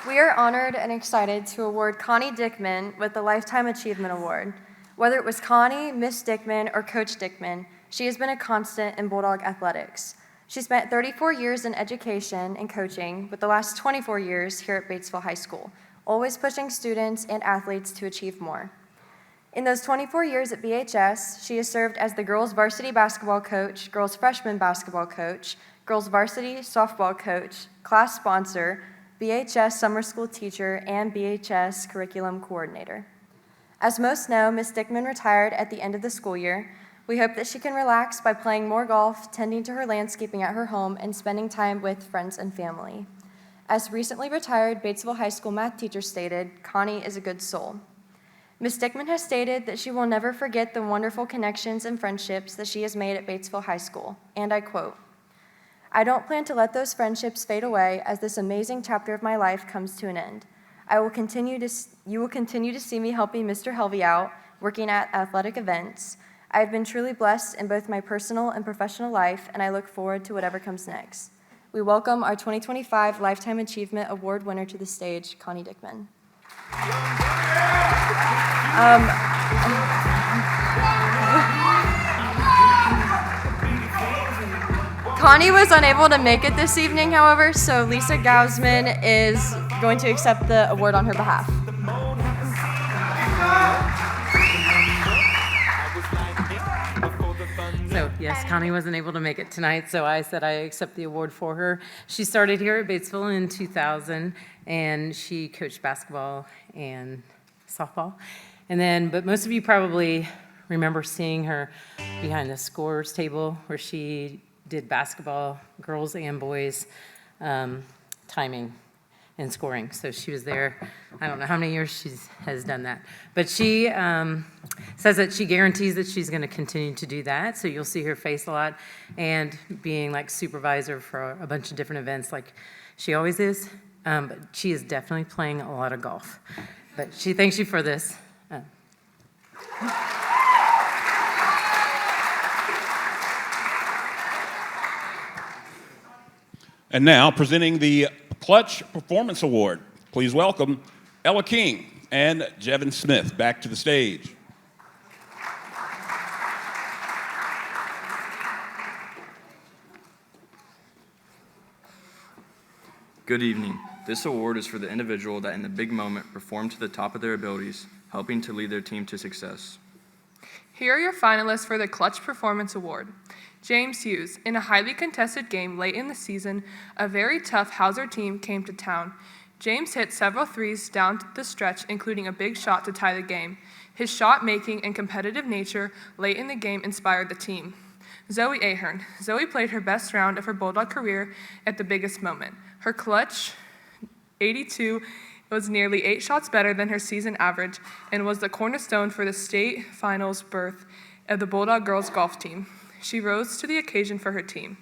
We are honored and excited to award Connie Dickman with the Lifetime Achievement Award. Whether it was Connie, Miss Dickman, or Coach Dickman, she has been a constant in Bulldog athletics. She spent 34 years in education and coaching, with the last 24 years here at Batesville High School, always pushing students and athletes to achieve more. In those 24 years at BHS, she has served as the girls varsity basketball coach, girls freshman basketball coach, girls varsity softball coach, class sponsor, BHS summer school teacher, and BHS curriculum coordinator. As most know, Ms. Dickman retired at the end of the school year. We hope that she can relax by playing more golf, tending to her landscaping at her home, and spending time with friends and family. As recently retired Batesville High School math teacher stated, Connie is a good soul. Ms. Dickman has stated that she will never forget the wonderful connections and friendships that she has made at Batesville High School, and I quote, "I don't plan to let those friendships fade away as this amazing chapter of my life comes to an end. You will continue to see me helping Mr. Helvey out, working at athletic events. I have been truly blessed in both my personal and professional life, and I look forward to whatever comes next." We welcome our 2025 Lifetime Achievement Award winner to the stage, Connie Dickman. Connie was unable to make it this evening, however, so Lisa Gausman is going to accept the award on her behalf. So yes, Connie wasn't able to make it tonight, so I said I accept the award for her. She started here at Batesville in 2000, and she coached basketball and softball. But most of you probably remember seeing her behind the scorers table where she did basketball, girls and boys, timing and scoring. So she was there, I don't know how many years she has done that. But she says that she guarantees that she's gonna continue to do that. So you'll see her face a lot, and being like supervisor for a bunch of different events like she always is. But she is definitely playing a lot of golf. But she thanks you for this. And now, presenting the Clutch Performance Award, please welcome Ella King and Jevin Smith back to the stage. Good evening. This award is for the individual that in the big moment performed to the top of their abilities, helping to lead their team to success. Here are your finalists for the Clutch Performance Award. James Hughes. In a highly contested game late in the season, a very tough Hauser team came to town. James hit several threes down the stretch, including a big shot to tie the game. His shot-making and competitive nature late in the game inspired the team. Zoe Ahern. Zoe played her best round of her Bulldog career at the biggest moment. Her clutch 82 was nearly 8 shots better than her season average and was the cornerstone for the state finals berth of the Bulldog girls golf team. She rose to the occasion for her team.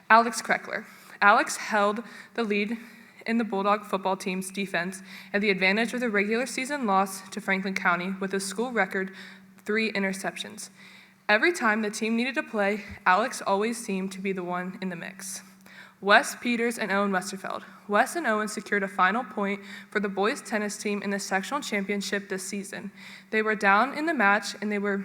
Alex Kreckler. Alex held the lead in the Bulldog football team's defense at the advantage of the regular season loss to Franklin County with a school record 3 interceptions. Every time the team needed a play, Alex always seemed to be the one in the mix. Wes Peters and Owen Westerfeld. Wes and Owen secured a final point for the boys tennis team in the sectional championship this season. They were down in the match and they were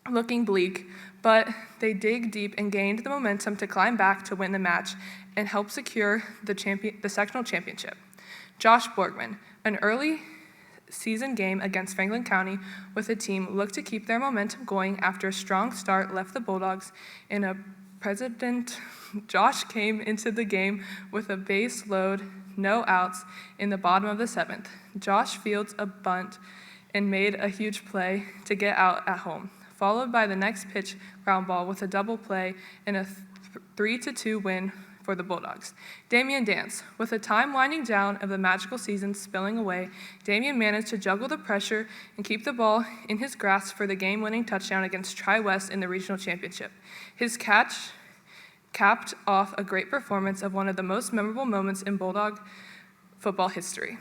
looking bleak, but they dig deep and gained the momentum to climb back to win the match and help secure the sectional championship. Josh Borgman. An early season game against Franklin County with the team looked to keep their momentum going after a strong start left the Bulldogs in a President. Josh came into the game with a base load, no outs in the bottom of the 7th. Josh fields a bunt and made a huge play to get out at home, followed by the next pitch ground ball with a double play and a 3-2 win for the Bulldogs. Damian Dance. With the time winding down of the magical season spilling away, Damian managed to juggle the pressure and keep the ball in his grasp for the game-winning touchdown against Tri-West in the regional championship. His catch capped off a great performance of one of the most memorable moments in Bulldog football history.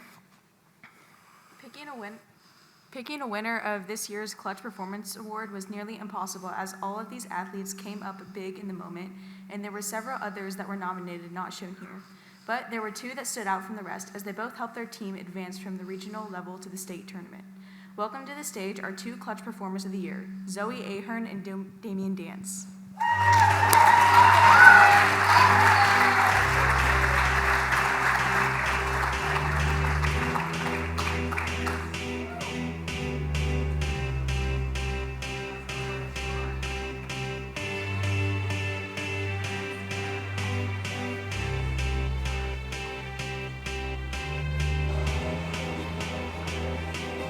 Picking a winner of this year's Clutch Performance Award was nearly impossible, as all of these athletes came up big in the moment, and there were several others that were nominated not shown here. But there were two that stood out from the rest, as they both helped their team advance from the regional level to the state tournament. Welcome to the stage our two Clutch Performers of the Year, Zoe Ahern and Damian Dance.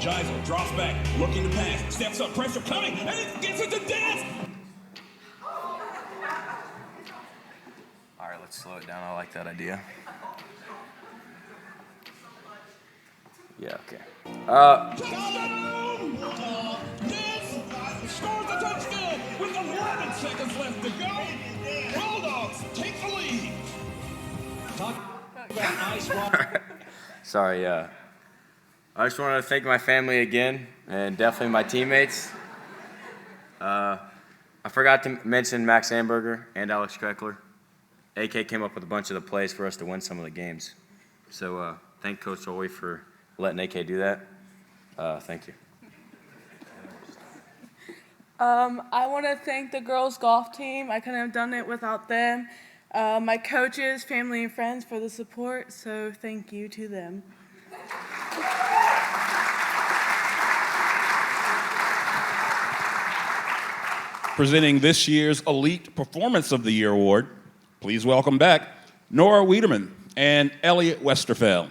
Jizel drops back, looking to pass, steps up, pressure coming, and it gets it to Dance. All right, let's slow it down. I like that idea. Yeah, okay. Dance scores a touchdown with 11 seconds left to go. Bulldogs take the lead. Sorry, I just wanted to thank my family again, and definitely my teammates. I forgot to mention Max Amberger and Alex Kreckler. AK came up with a bunch of the plays for us to win some of the games. So thank Coach Oley for letting AK do that. Thank you. I want to thank the girls' golf team. I couldn't have done it without them. My coaches, family, and friends for the support, so thank you to them. Presenting this year's Elite Performance of the Year Award, please welcome back Nora Wiedemann and Elliot Westerfeld.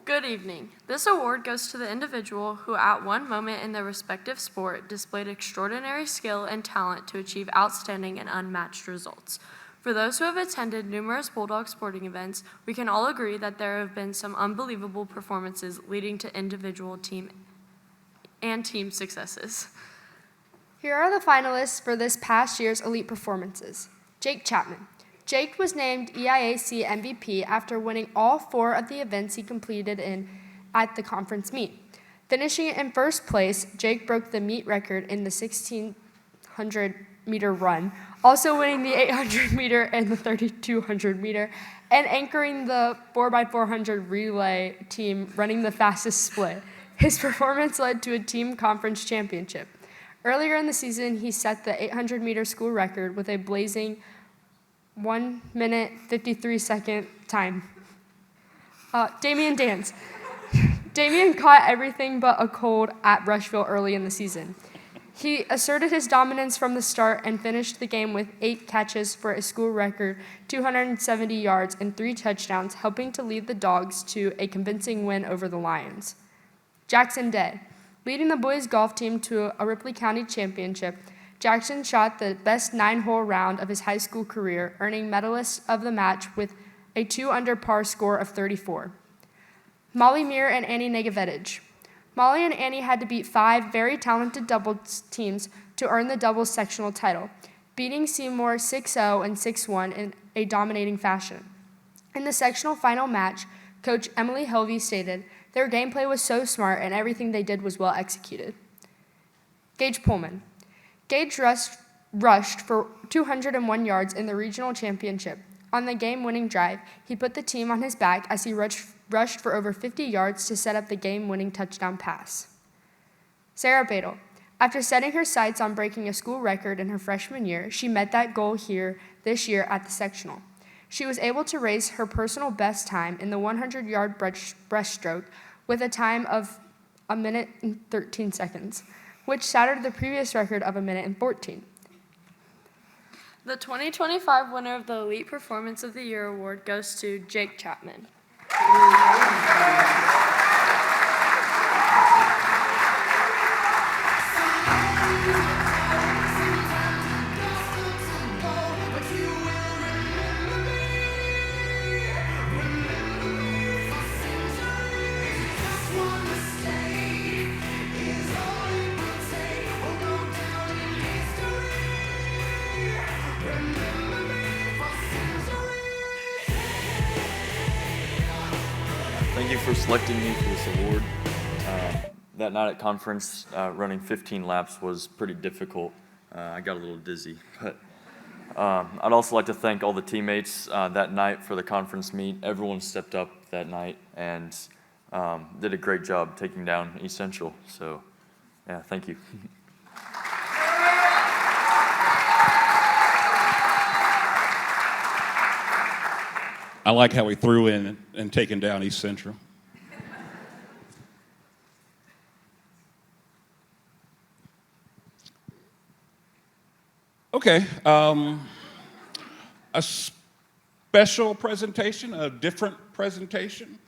Good evening. This award goes to the individual who at one moment in their respective sport displayed extraordinary skill and talent to achieve outstanding and unmatched results. For those who have attended numerous Bulldog sporting events, we can all agree that there have been some unbelievable performances leading to individual team successes. Here are the finalists for this past year's elite performances. Jake Chapman. Jake was named EIAC MVP after winning all 4 of the events he completed at the conference meet. Finishing in first place, Jake broke the meet record in the 1,600-meter run, also winning the 800-meter and the 3,200-meter, and anchoring the 4x400 relay team running the fastest split. His performance led to a team conference championship. Earlier in the season, he set the 800-meter school record with a blazing 1 minute, 53-second time. Damian Dance. Damian caught everything but a cold at Rushville early in the season. He asserted his dominance from the start and finished the game with 8 catches for a school record, 270 yards, and 3 touchdowns, helping to lead the Dogs to a convincing win over the Lions. Jackson Day. Leading the boys' golf team to a Ripley County championship, Jackson shot the best 9-hole round of his high school career, earning medalist of the match with a 2-under par score of 34. Molly Muir and Annie Negavetich. Molly and Annie had to beat 5 very talented doubles teams to earn the doubles sectional title, beating Seymour 6-0 and 6-1 in a dominating fashion. In the sectional final match, Coach Emily Helvey stated, "Their gameplay was so smart and everything they did was well executed." Gage Pullman. Gage rushed for 201 yards in the regional championship. On the game-winning drive, he put the team on his back as he rushed for over 50 yards to set up the game-winning touchdown pass. Sarah Badel. After setting her sights on breaking a school record in her freshman year, she met that goal this year at the sectional. She was able to raise her personal best time in the 100-yard breaststroke with a time of 1 minute and 13 seconds, which shattered the previous record of 1 minute and 14. The 2025 winner of the Elite Performance of the Year award goes to Jake Chapman. thank you for selecting me for this award. That night at conference, running 15 laps was pretty difficult. I got a little dizzy, but I'd also like to thank all the teammates that night for the conference meet. Everyone stepped up that night and did a great job taking down East Central. So, yeah, thank you. I like how he threw in and taken down East Central. Okay, a special presentation, a different presentation.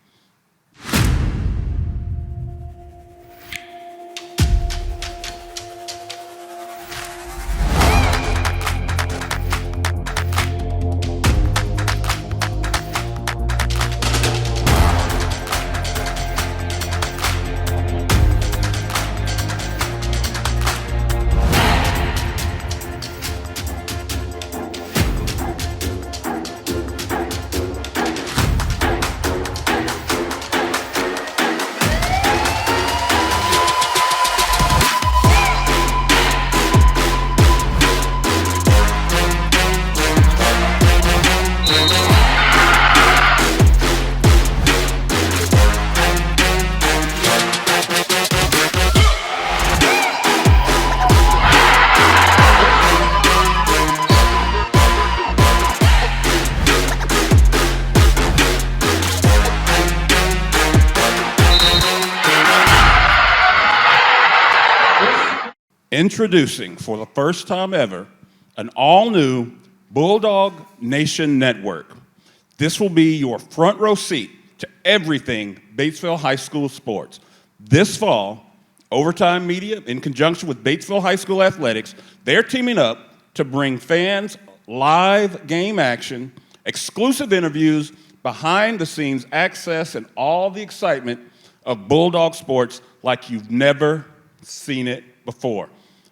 Introducing, for the first time ever, an all-new Bulldog Nation Network. This will be your front row seat to everything Batesville High School sports. This fall, Overtime Media, in conjunction with Batesville High School Athletics, they're teaming up to bring fans live game action, exclusive interviews, behind-the-scenes access, and all the excitement of Bulldog sports like you've never seen it before.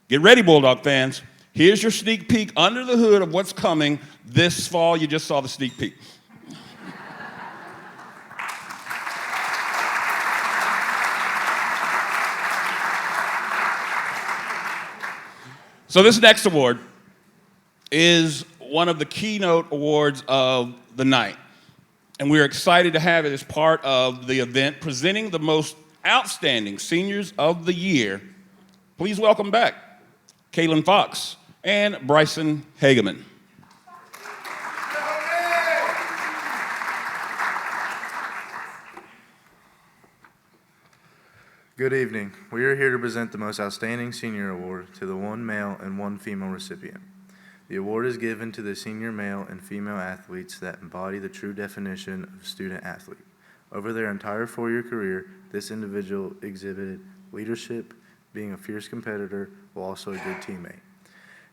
Get ready, Bulldog fans. Here's your sneak peek under the hood of what's coming this fall. You just saw the sneak peek. So this next award is one of the keynote awards of the night. And we're excited to have it as part of the event presenting the most outstanding seniors of the year. Please welcome back Kaylin Fox and Bryson Hageman. Good evening. We are here to present the Most Outstanding Senior Award to the one male and one female recipient. The award is given to the senior male and female athletes that embody the true definition of student athlete. Over their entire four-year career, this individual exhibited leadership, being a fierce competitor, while also a good teammate,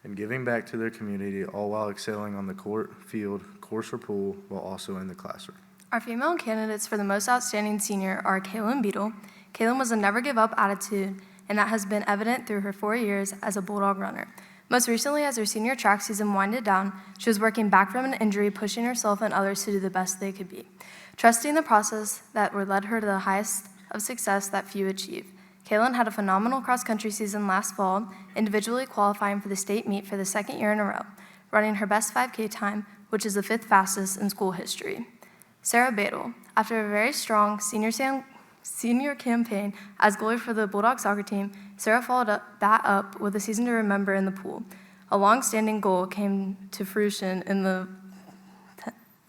and giving back to their community, all while excelling on the court, field, course, or pool, while also in the classroom. Our female candidates for the most outstanding senior are Kaylin Beadle. Kaylin was a never-give-up attitude, and that has been evident through her 4 years as a Bulldog runner. Most recently, as her senior track season winded down, she was working back from an injury, pushing herself and others to do the best they could be, trusting the process that would lead her to the highest of success that few achieve. Kaylin had a phenomenal cross-country season last fall, individually qualifying for the state meet for the second year in a row, running her best 5K time, which is the 5th fastest in school history. Sarah Badel, after a very strong senior campaign as goalie for the Bulldog soccer team, Sarah followed that up with a season to remember in the pool. A long-standing goal came to fruition in the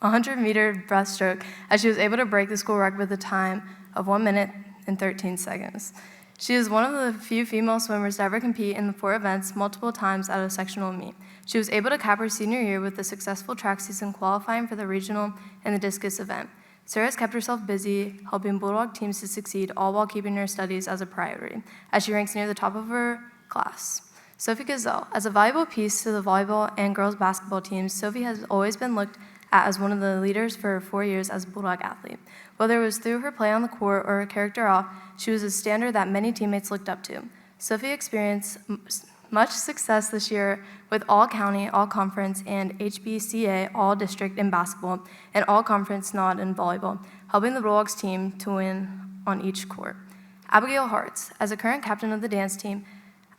100-meter breaststroke as she was able to break the school record with a time of 1 minute and 13 seconds. She is one of the few female swimmers to ever compete in the 4 events multiple times at a sectional meet. She was able to cap her senior year with a successful track season, qualifying for the regional and the discus event. Sarah has kept herself busy, helping Bulldog teams to succeed, all while keeping her studies as a priority, as she ranks near the top of her class. Sophie Gazelle, as a valuable piece to the volleyball and girls basketball teams, Sophie has always been looked at as one of the leaders for her 4 years as a Bulldog athlete. Whether it was through her play on the court or her character off, she was a standard that many teammates looked up to. Sophie experienced much success this year with All-County, All-Conference, and HBCA All-District in basketball and All-Conference NOD in volleyball, helping the DAWGS team to win on each court. Abigail Hartz. As a current captain of the dance team,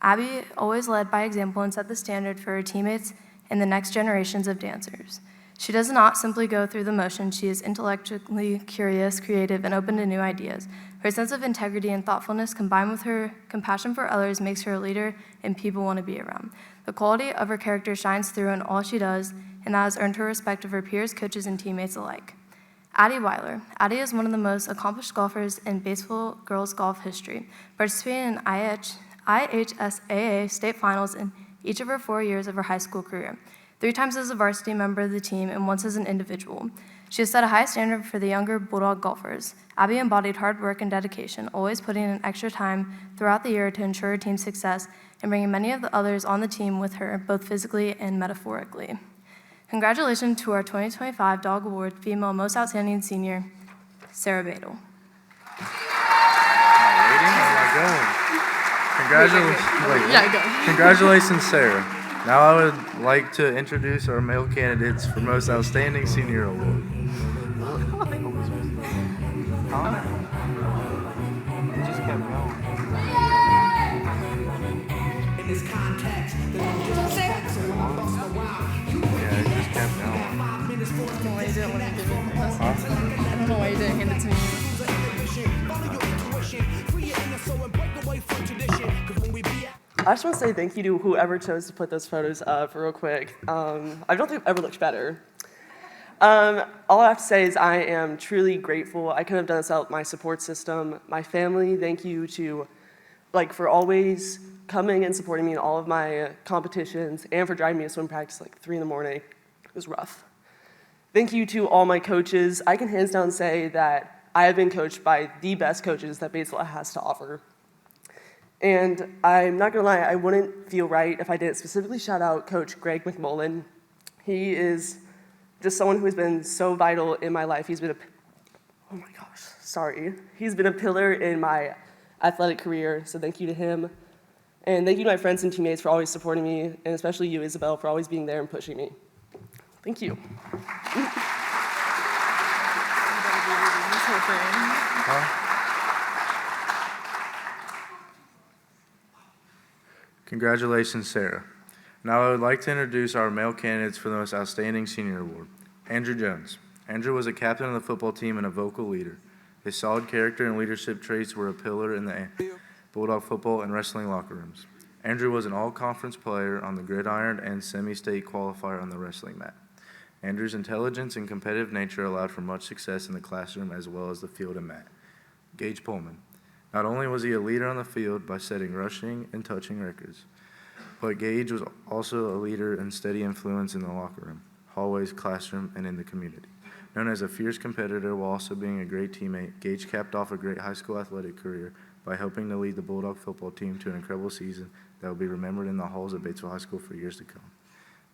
Abby always led by example and set the standard for her teammates and the next generations of dancers. She does not simply go through the motions. She is intellectually curious, creative, and open to new ideas. Her sense of integrity and thoughtfulness combined with her compassion for others makes her a leader and people want to be around. The quality of her character shines through in all she does, and that has earned her respect of her peers, coaches, and teammates alike. Addie Weiler. Addie is one of the most accomplished golfers in Batesville girls golf history, participating in IHSAA state finals in each of her 4 years of her high school career, 3 times as a varsity member of the team and once as an individual. She has set a high standard for the younger Bulldog golfers. Abby embodied hard work and dedication, always putting in extra time throughout the year to ensure her team's success and bringing many of the others on the team with her, both physically and metaphorically. Congratulations to our 2025 DAWG Award Female Most Outstanding Senior, Sarah Badel. Congratulations, Sarah. Now I would like to introduce our male candidates for Most Outstanding Senior Award. It just kept going. In this context, Yeah, it just kept going. I don't know why you didn't let me give you the lesson. I don't know why you didn't hand it to me. I just want to say thank you to whoever chose to put those photos up real quick. I don't think I've ever looked better. All I have to say is I am truly grateful. I couldn't have done this without my support system, my family. Thank you to, for always coming and supporting me in all of my competitions and for driving me to swim practice 3 in the morning. It was rough. Thank you to all my coaches. I can hands down say that I have been coached by the best coaches that Batesville has to offer. And I'm not gonna lie, I wouldn't feel right if I didn't specifically shout out Coach Greg McMullen. He is just someone who has been so vital in my life. He's been He's been a pillar in my athletic career, so thank you to him. And thank you to my friends and teammates for always supporting me, and especially you, Isabel, for always being there and pushing me. Thank you. Congratulations, Sarah. Now I would like to introduce our male candidates for the Most Outstanding Senior Award. Andrew Jones. Andrew was a captain of the football team and a vocal leader. His solid character and leadership traits were a pillar in the Bulldog football and wrestling locker rooms. Andrew was an all-conference player on the gridiron and semi-state qualifier on the wrestling mat. Andrew's intelligence and competitive nature allowed for much success in the classroom as well as the field and mat. Gage Pullman. Not only was he a leader on the field by setting rushing and touching records, but Gage was also a leader and steady influence in the locker room, hallways, classroom, and in the community. Known as a fierce competitor while also being a great teammate, Gage capped off a great high school athletic career by helping to lead the Bulldog football team to an incredible season that will be remembered in the halls of Batesville High School for years to come.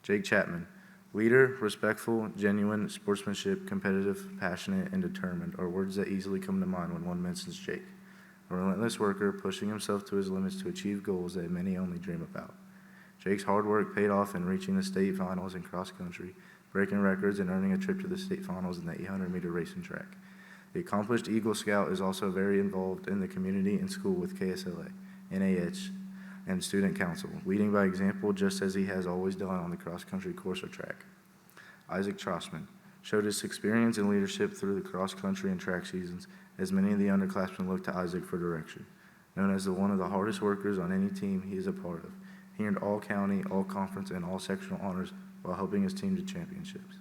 Jake Chapman. Leader, respectful, genuine, sportsmanship, competitive, passionate, and determined are words that easily come to mind when one mentions Jake. A relentless worker pushing himself to his limits to achieve goals that many only dream about. Jake's hard work paid off in reaching the state finals in cross country, breaking records and earning a trip to the state finals in the 800-meter race and track. The accomplished Eagle Scout is also very involved in the community and school with KSLA, NAH, and student council, leading by example just as he has always done on the cross country course or track. Isaac Trossman showed his experience and leadership through the cross country and track seasons as many of the underclassmen look to Isaac for direction. Known as one of the hardest workers on any team he is a part of, he earned all county, all conference, and all sectional honors while helping his team to championships.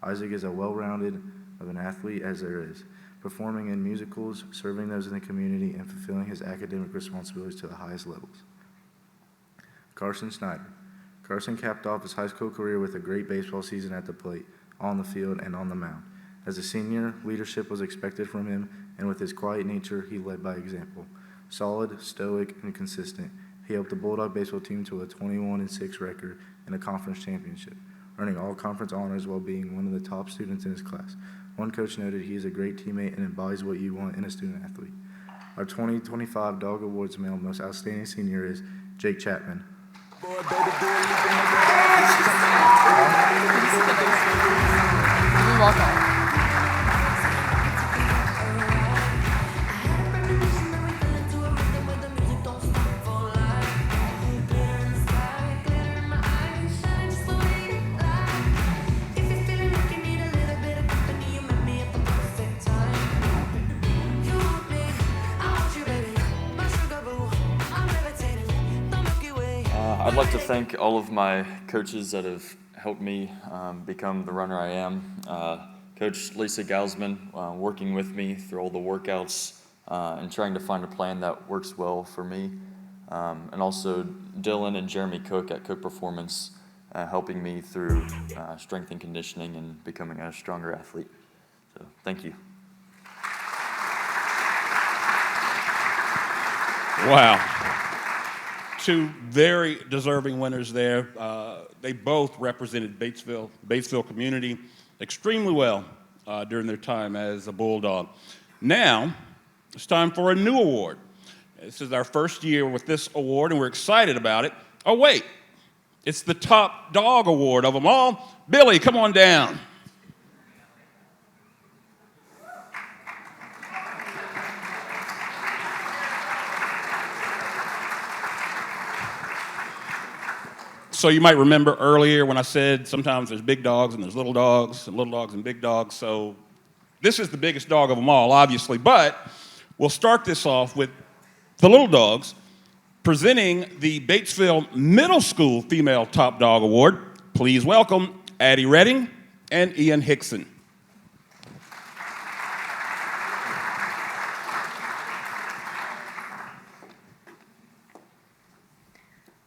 Isaac is a well-rounded of an athlete as there is, performing in musicals, serving those in the community, and fulfilling his academic responsibilities to the highest levels. Carson Snyder. Carson capped off his high school career with a great baseball season at the plate, on the field, and on the mound. As a senior, leadership was expected from him, and with his quiet nature, he led by example. Solid, stoic, and consistent, he helped the Bulldog baseball team to a 21-6 record and a conference championship, earning all conference honors while being one of the top students in his class. One coach noted he is a great teammate and embodies what you want in a student athlete. Our 2025 DAWG Awards male most outstanding senior is Jake Chapman. You're welcome. I'd like to thank all of my coaches that have helped me become the runner I am. Coach Lisa Gausman, working with me through all the workouts and trying to find a plan that works well for me. And also Dylan and Jeremy Cook at Cook Performance, helping me through strength and conditioning and becoming a stronger athlete. So thank you. Wow. Two very deserving winners there. They both represented Batesville community extremely well during their time as a Bulldog. Now, it's time for a new award. This is our first year with this award, and we're excited about it. Oh, wait. It's the top dog award of them all. Billy, come on down. So you might remember earlier when I said sometimes there's big dogs and there's little dogs and big dogs. So this is the biggest dog of them all, obviously. But we'll start this off with the Little Dogs presenting the Batesville Middle School Female Top Dog Award. Please welcome Addie Redding and Ian Hickson.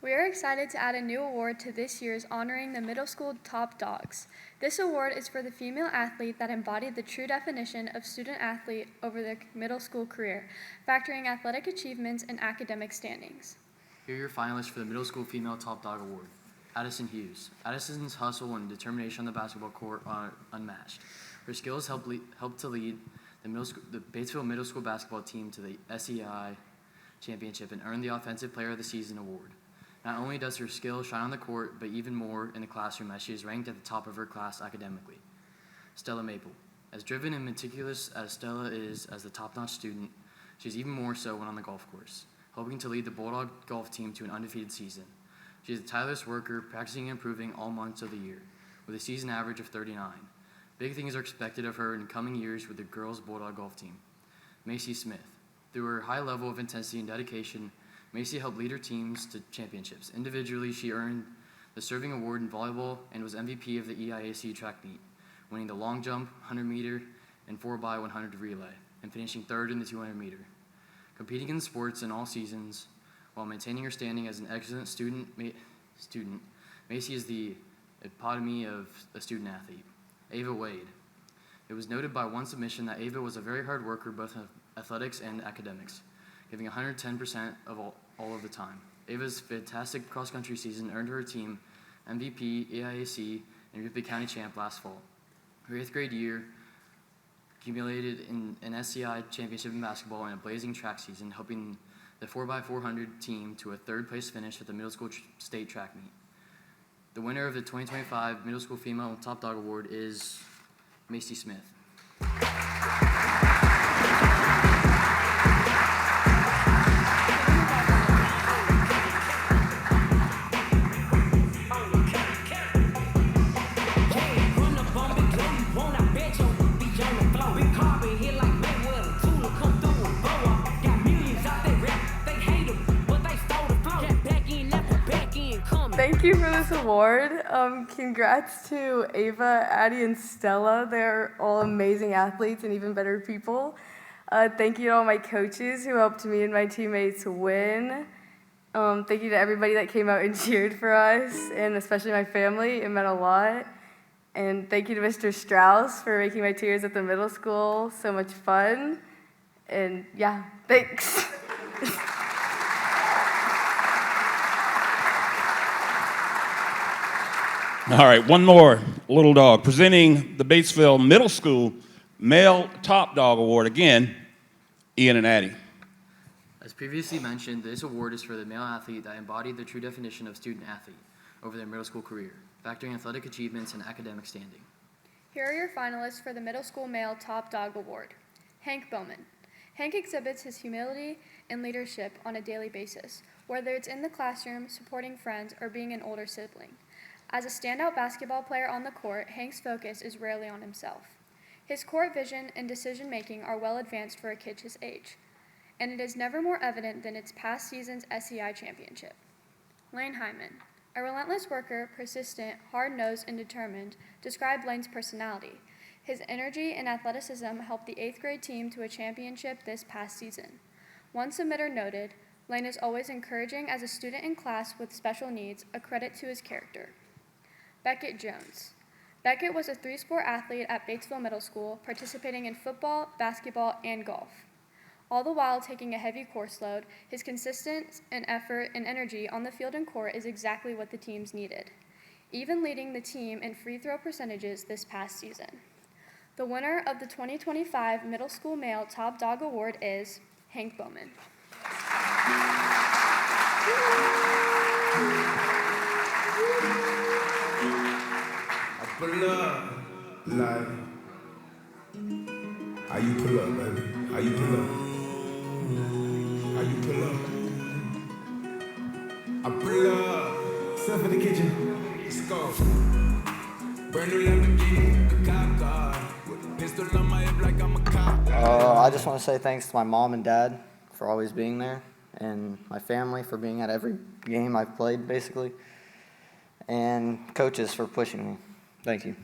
We are excited to add a new award to this year's honoring the middle school top dogs. This award is for the female athlete that embodied the true definition of student athlete over their middle school career, factoring athletic achievements and academic standings. Here are your finalists for the middle school female top dog award. Addison Hughes. Addison's hustle and determination on the basketball court are unmatched. Her skills helped to lead the Batesville middle school basketball team to the SEI championship and earn the Offensive Player of the Season award. Not only does her skill shine on the court, but even more in the classroom as she is ranked at the top of her class academically. Stella Maple. As driven and meticulous as Stella is as the top-notch student, she's even more so when on the golf course, hoping to lead the Bulldog golf team to an undefeated season. She is a tireless worker, practicing and improving all months of the year, with a season average of 39. Big things are expected of her in coming years with the girls' Bulldog golf team. Macy Smith. Through her high level of intensity and dedication, Macy helped lead her teams to championships. Individually, she earned the Serving Award in volleyball and was MVP of the EIAC track meet, winning the long jump, 100-meter, and 4x100 relay, and finishing third in the 200-meter. Competing in sports in all seasons while maintaining her standing as an excellent student, Macy is the epitome of a student athlete. Ava Wade. It was noted by one submission that Ava was a very hard worker, both in athletics and academics, giving 110% of all of the time. Ava's fantastic cross-country season earned her team MVP, EIAC, and Ripley County champ last fall. Her 8th grade year accumulated in an SCI championship in basketball and a blazing track season, helping the 4x400 team to a 3rd place finish at the middle school state track meet. The winner of the 2025 Middle School Female Top Dog Award is Macy Smith. Thank you for this award. Congrats to Ava, Addie, and Stella. They're all amazing athletes and even better people. Thank you to all my coaches who helped me and my teammates win. Thank you to everybody that came out and cheered for us, and especially my family. It meant a lot. And thank you to Mr. Strauss for making my 2 years at the middle school so much fun. And yeah, thanks. All right, one more Little Dog. Presenting the Batesville Middle School Male Top Dog Award again, Ian and Addie. As previously mentioned, this award is for the male athlete that embodied the true definition of student athlete over their middle school career, factoring athletic achievements and academic standing. Here are your finalists for the Middle School Male Top Dog Award. Hank Bowman. Hank exhibits his humility and leadership on a daily basis, whether it's in the classroom, supporting friends, or being an older sibling. As a standout basketball player on the court, Hank's focus is rarely on himself. His court vision and decision-making are well advanced for a kid his age, and it is never more evident than its past season's SEI championship. Lane Hyman. A relentless worker, persistent, hard-nosed, and determined, described Lane's personality. His energy and athleticism helped the 8th grade team to a championship this past season. One submitter noted, Lane is always encouraging as a student in class with special needs, a credit to his character. Beckett Jones. Beckett was a 3-sport athlete at Batesville Middle School, participating in football, basketball, and golf. All the while taking a heavy course load, his consistency and effort and energy on the field and court is exactly what the teams needed, even leading the team in free throw percentages this past season. The winner of the 2025 Middle School Male Top Dog Award is Hank Bowman. I pull up, like, how you pull up, baby? How you pull up? How you pull up? I pull up, stuff in the kitchen, let's go. Brand new Lamborghini, a cop car, with a pistol on my hip like I'm a cop. I just want to say thanks to my mom and dad for always being there, and my family for being at every game I've played, basically, and coaches for pushing me. Thank you.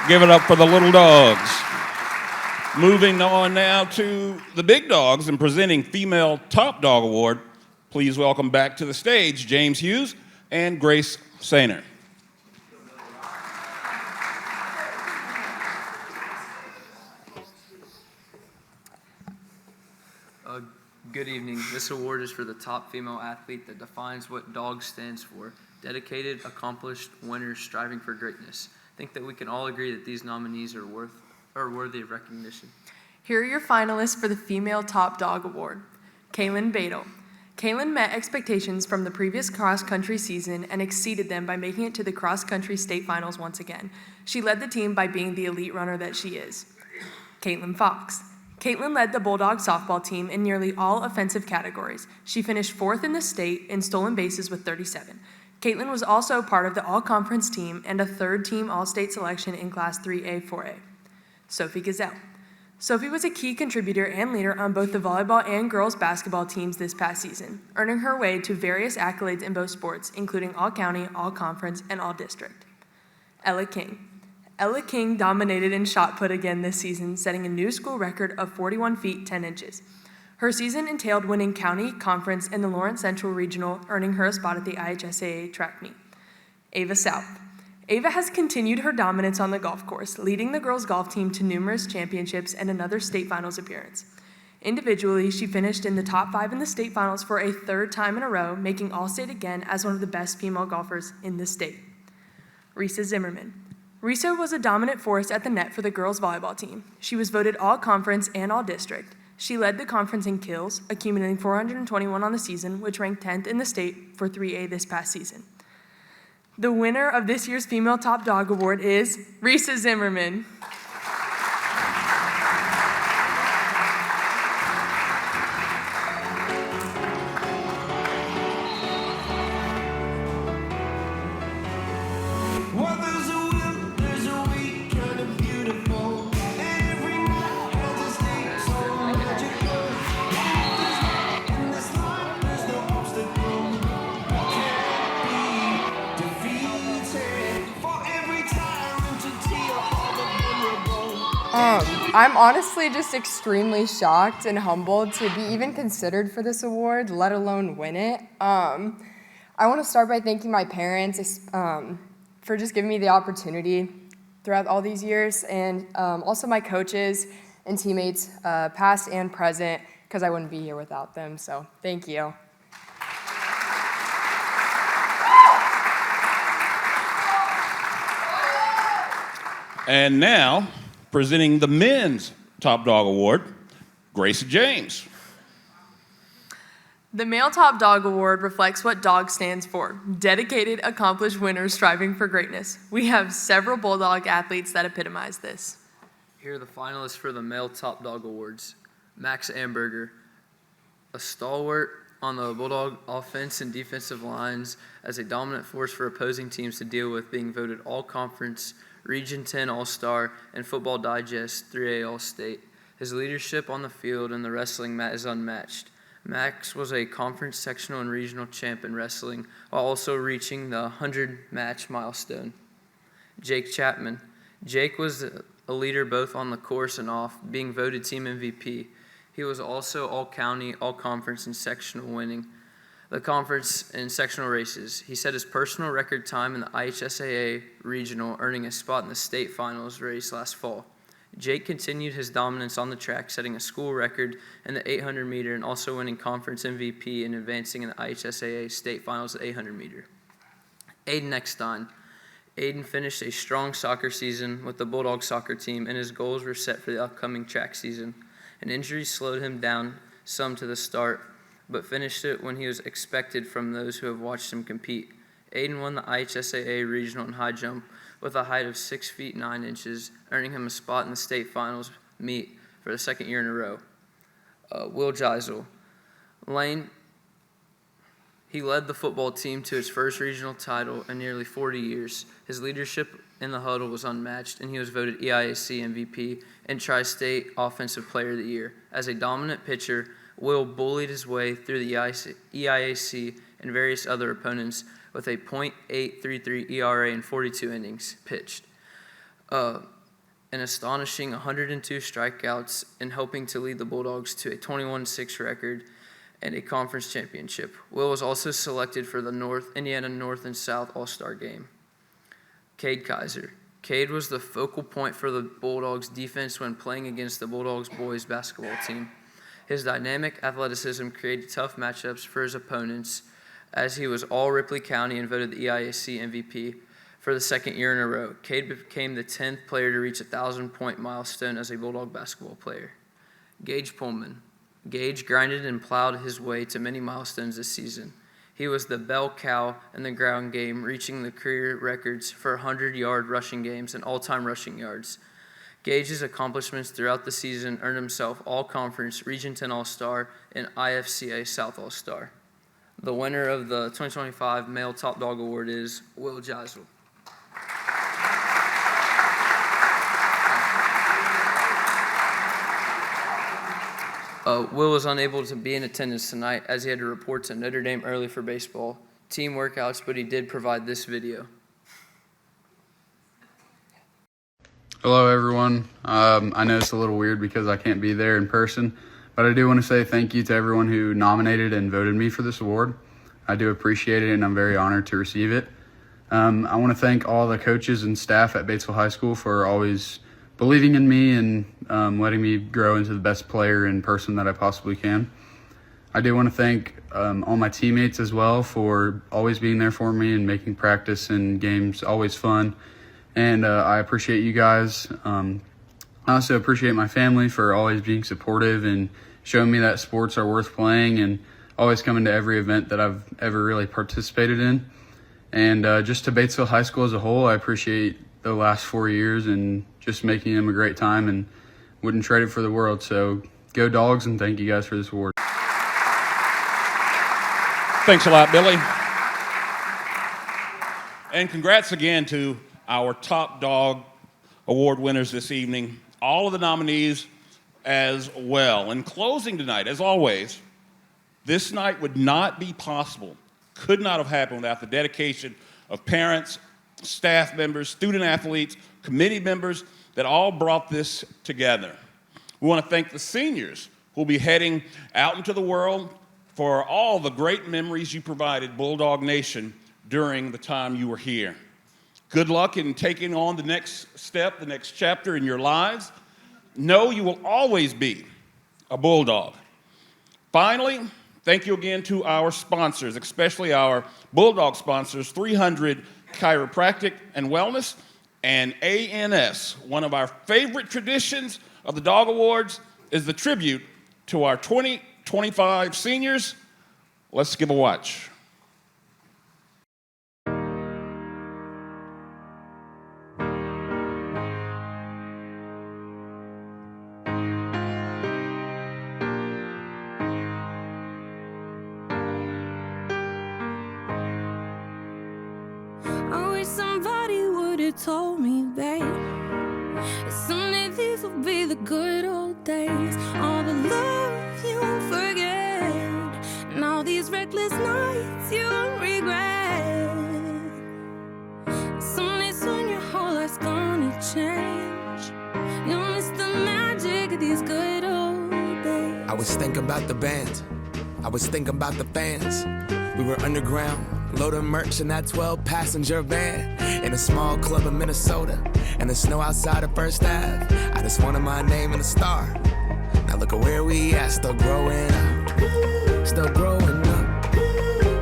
Give it up for the little dogs. Moving on now to the big dogs and presenting Female Top Dog Award. Please welcome back to the stage James Hughes and Grace Sainer. Good evening. This award is for the top female athlete that defines what DAWGS stands for: dedicated, accomplished, winners striving for greatness. I think that we can all agree that these nominees are worthy of recognition. Here are your finalists for the Female Top Dog Award. Kaylin Badel. Kaylin met expectations from the previous cross-country season and exceeded them by making it to the cross-country state finals once again. She led the team by being the elite runner that she is. Caitlin Fox. Caitlin led the Bulldog softball team in nearly all offensive categories. She finished 4th in the state in stolen bases with 37. Caitlin was also part of the all-conference team and a 3rd-team all-state selection in Class 3A-4A. Sophie Gazelle. Sophie was a key contributor and leader on both the volleyball and girls basketball teams this past season, earning her way to various accolades in both sports, including all-county, all-conference, and all-district. Ella King. Ella King dominated in shot put again this season, setting a new school record of 41 feet 10 inches. Her season entailed winning county, conference, and the Lawrence Central Regional, earning her a spot at the IHSAA track meet. Ava South. Ava has continued her dominance on the golf course, leading the girls' golf team to numerous championships and another state finals appearance. Individually, she finished in the top 5 in the state finals for a 3rd time in a row, making All-State again as one of the best female golfers in the state. Risa Zimmerman. Risa was a dominant force at the net for the girls' volleyball team. She was voted all-conference and all-district. She led the conference in kills, accumulating 421 on the season, which ranked 10th in the state for 3A this past season. The winner of this year's Female Top Dog Award is Risa Zimmerman. I'm honestly just extremely shocked and humbled to be even considered for this award, let alone win it. I want to start by thanking my parents for just giving me the opportunity throughout all these years, and also my coaches and teammates, past and present, because I wouldn't be here without them, so thank you. And now, presenting the Men's Top Dog Award, Grace James. The Male Top Dog Award reflects what DAWG stands for: dedicated, accomplished winners striving for greatness. We have several Bulldog athletes that epitomize this. Here are the finalists for the Male Top Dog Awards. Max Amberger, a stalwart on the Bulldog offense and defensive lines as a dominant force for opposing teams to deal with, being voted All-Conference, Region 10 All-Star, and Football Digest 3A All-State. His leadership on the field and the wrestling mat is unmatched. Max was a conference, sectional, and regional champ in wrestling, while also reaching the 100-match milestone. Jake Chapman. Jake was a leader both on the course and off, being voted team MVP. He was also all-county, all-conference, and sectional, winning the conference and sectional races. He set his personal record time in the IHSAA regional, earning a spot in the state finals race last fall. Jake continued his dominance on the track, setting a school record in the 800 meter and also winning conference MVP and advancing in the IHSAA state finals at 800 meter. Aiden Eckstein. Aiden finished a strong soccer season with the Bulldog soccer team, and his goals were set for the upcoming track season. An injury slowed him down some to the start, but finished it when he was expected from those who have watched him compete. Aiden won the IHSAA regional in high jump with a height of 6 feet 9 inches, earning him a spot in the state finals meet for the second year in a row. Will Geisel. Lane, he led the football team to its first regional title in nearly 40 years. His leadership in the huddle was unmatched, and he was voted EIAC MVP and Tri-State Offensive Player of the Year. As a dominant pitcher, Will bullied his way through the EIAC and various other opponents with a .833 ERA in 42 innings pitched. An astonishing 102 strikeouts and helping to lead the Bulldogs to a 21-6 record and a conference championship. Will was also selected for the Indiana North and South All-Star Game. Cade Kaiser. Cade was the focal point for the Bulldogs defense when playing against the Bulldogs boys basketball team. His dynamic athleticism created tough matchups for his opponents, as he was all Ripley County and voted the EIAC MVP for the second year in a row. Cade became the 10th player to reach a 1,000-point milestone as a Bulldog basketball player. Gage Pullman. Gage grinded and plowed his way to many milestones this season. He was the bell cow in the ground game, reaching the career records for 100-yard rushing games and all-time rushing yards. Gage's accomplishments throughout the season earned himself All-Conference, Region 10 All-Star, and IFCA South All-Star. The winner of the 2025 Male Top Dog Award is Will Geisel. Will was unable to be in attendance tonight as he had to report to Notre Dame early for baseball team workouts, but he did provide this video. Hello, everyone. I know it's a little weird because I can't be there in person, but I do want to say thank you to everyone who nominated and voted me for this award. I do appreciate it, and I'm very honored to receive it. I want to thank all the coaches and staff at Batesville High School for always believing in me and letting me grow into the best player and person that I possibly can. I do want to thank all my teammates as well for always being there for me and making practice and games always fun. And I appreciate you guys. I also appreciate my family for always being supportive and showing me that sports are worth playing and always coming to every event that I've ever really participated in. And just to Batesville High School as a whole, I appreciate the last 4 years and just making them a great time and wouldn't trade it for the world. So go Dogs, and thank you guys for this award. Thanks a lot, Billy. And congrats again to our Top Dog Award winners this evening, all of the nominees as well. In closing tonight, as always, this night would not be possible, could not have happened without the dedication of parents, staff members, student athletes, committee members that all brought this together. We want to thank the seniors who will be heading out into the world for all the great memories you provided Bulldog Nation during the time you were here. Good luck in taking on the next step, the next chapter in your lives. Know you will always be a Bulldog. Finally, thank you again to our sponsors, especially our Bulldog sponsors, 300 Chiropractic and Wellness, and ANS. One of our favorite traditions of the Dog Awards is the tribute to our 2025 seniors. Let's give a watch. Somebody would have told me, babe, someday these will be the good old days. All the love you won't forget, was thinking about the band. I was thinking about the fans. We were underground, loading merch in that 12-passenger van in a small club in Minnesota, and the snow outside of First Ave. I just wanted my name and a star. Now look at where we at, still growing up, still growing up.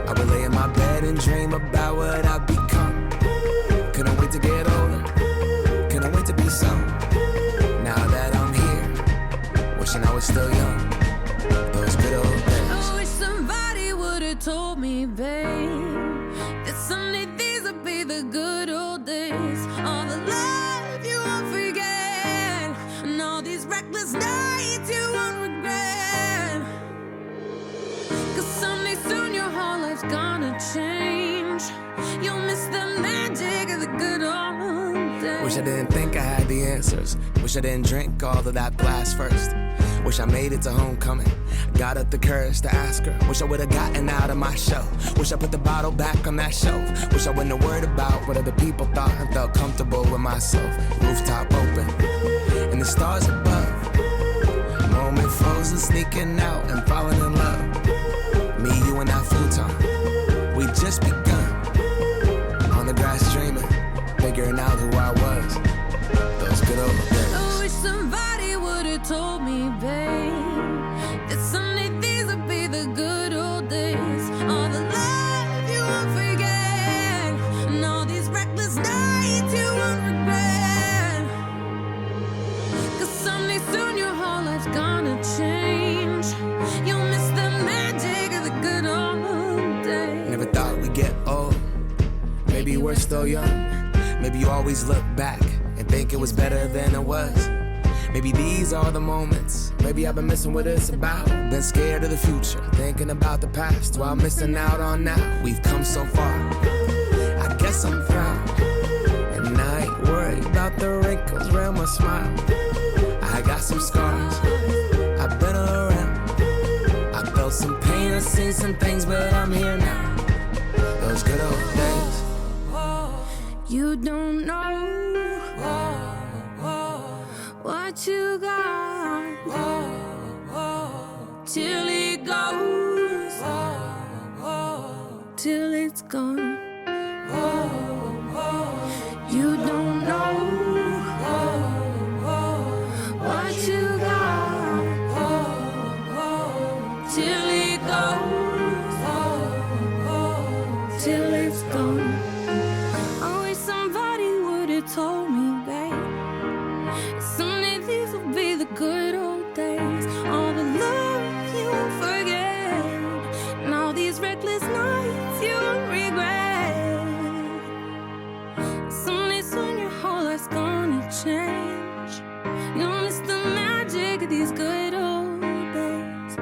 I would lay in my bed and dream about what I'd become. Couldn't wait to get older, couldn't wait to be some. Now that I'm here, wishing I was still young. Those good old days. I wish somebody would've told me, babe, that someday these would be the good old days. All the love you won't forget, and all these reckless nights you won't regret. 'Cause someday soon your whole life's gonna change. You'll miss the magic of the good old days. Wish I didn't think I had the answers. Wish I didn't drink all of that blast first. Wish I made it to homecoming. Got up the courage to ask her. Wish I would've gotten out of my show. Wish I put the bottle back on that shelf. Wish I wouldn't have worried about what other people thought and felt comfortable with myself. Rooftop open and the stars above. Moment frozen, sneaking out and falling in love. Me, you, and that futon. We just begun. On the grass dreaming, figuring out who I was. Those good old days. I wish somebody would've told me, babe, that someday these would be the good old days. All the love you won't forget, and all these reckless nights you won't regret. 'Cause someday soon your whole life's gonna change. You'll miss the magic of the good old days. Never thought we'd get old. Maybe we're still young. Maybe you always look back and think it was better than it was. Maybe these are the moments. Maybe I've been missing what it's about. Been scared of the future, thinking about the past while missing out on now. We've come so far. I guess I'm proud, and I ain't worried about the wrinkles around my smile. I got some scars. I've been around. I felt some pain. I've seen some things, but I'm here now. Those good old days. You don't know what you got till it goes, till it's gone. You don't know what you got till it goes, till it's gone. I wish somebody would've told me, babe, someday these will be the good old days. All the love you won't forget, and all these reckless nights you won't regret. Someday soon your whole life's gonna change. You'll miss the magic of these good old days.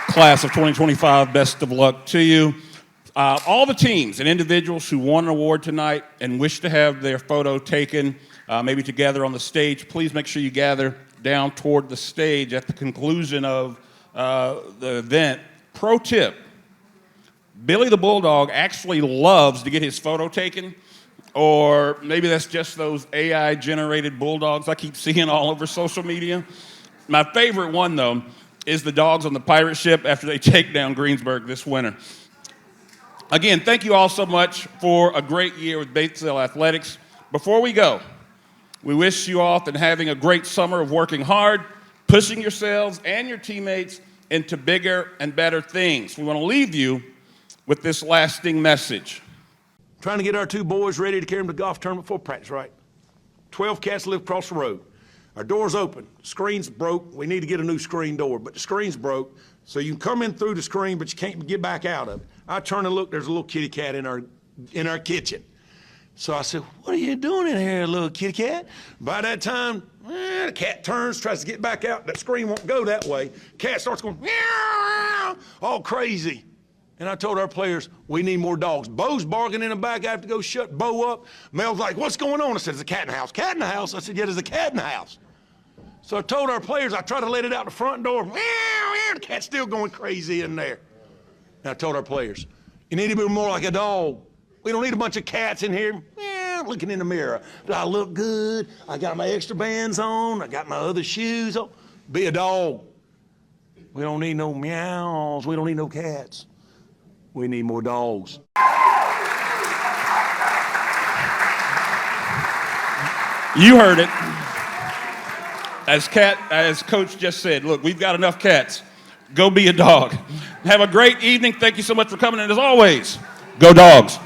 Class of 2025, best of luck to you. All the teams and individuals who won an award tonight and wish to have their photo taken, maybe together on the stage, please make sure you gather down toward the stage at the conclusion of the event. Pro tip, Billy the Bulldog actually loves to get his photo taken, or maybe that's just those AI-generated bulldogs I keep seeing all over social media. My favorite one, though, is the dogs on the pirate ship after they take down Greensburg this winter. Again, thank you all so much for a great year with Batesville Athletics. Before we go, we wish you all and having a great summer of working hard, pushing yourselves and your teammates into bigger and better things. We want to leave you with this lasting message. Trying to get our two boys ready to carry them to the golf tournament before practice, right? 12 cats live across the road. Our door's open. Screen's broke. We need to get a new screen door, but the screen's broke, so you can come in through the screen, but you can't get back out of it. I turn and look, there's a little kitty cat in our kitchen. So I said, what are you doing in here, little kitty cat? By that time, the cat turns, tries to get back out. That screen won't go that way. Cat starts going, meow, all crazy. And I told our players, we need more dogs. Bo's barking in the back. I have to go shut Bo up. Mel's like, what's going on? I said, there's a cat in the house. Cat in the house? I said, yeah, there's a cat in the house. So I told our players, I tried to let it out the front door. Meow, meow, the cat's still going crazy in there. And I told our players, you need to be more like a dog. We don't need a bunch of cats in here. Meow, looking in the mirror. Do I look good? I got my extra bands on. I got my other shoes on. Be a dog. We don't need no meows. We don't need no cats. We need more dogs. You heard it. As Coach just said, look, we've got enough cats. Go be a dog. Have a great evening. Thank you so much for coming. And as always, go Dogs.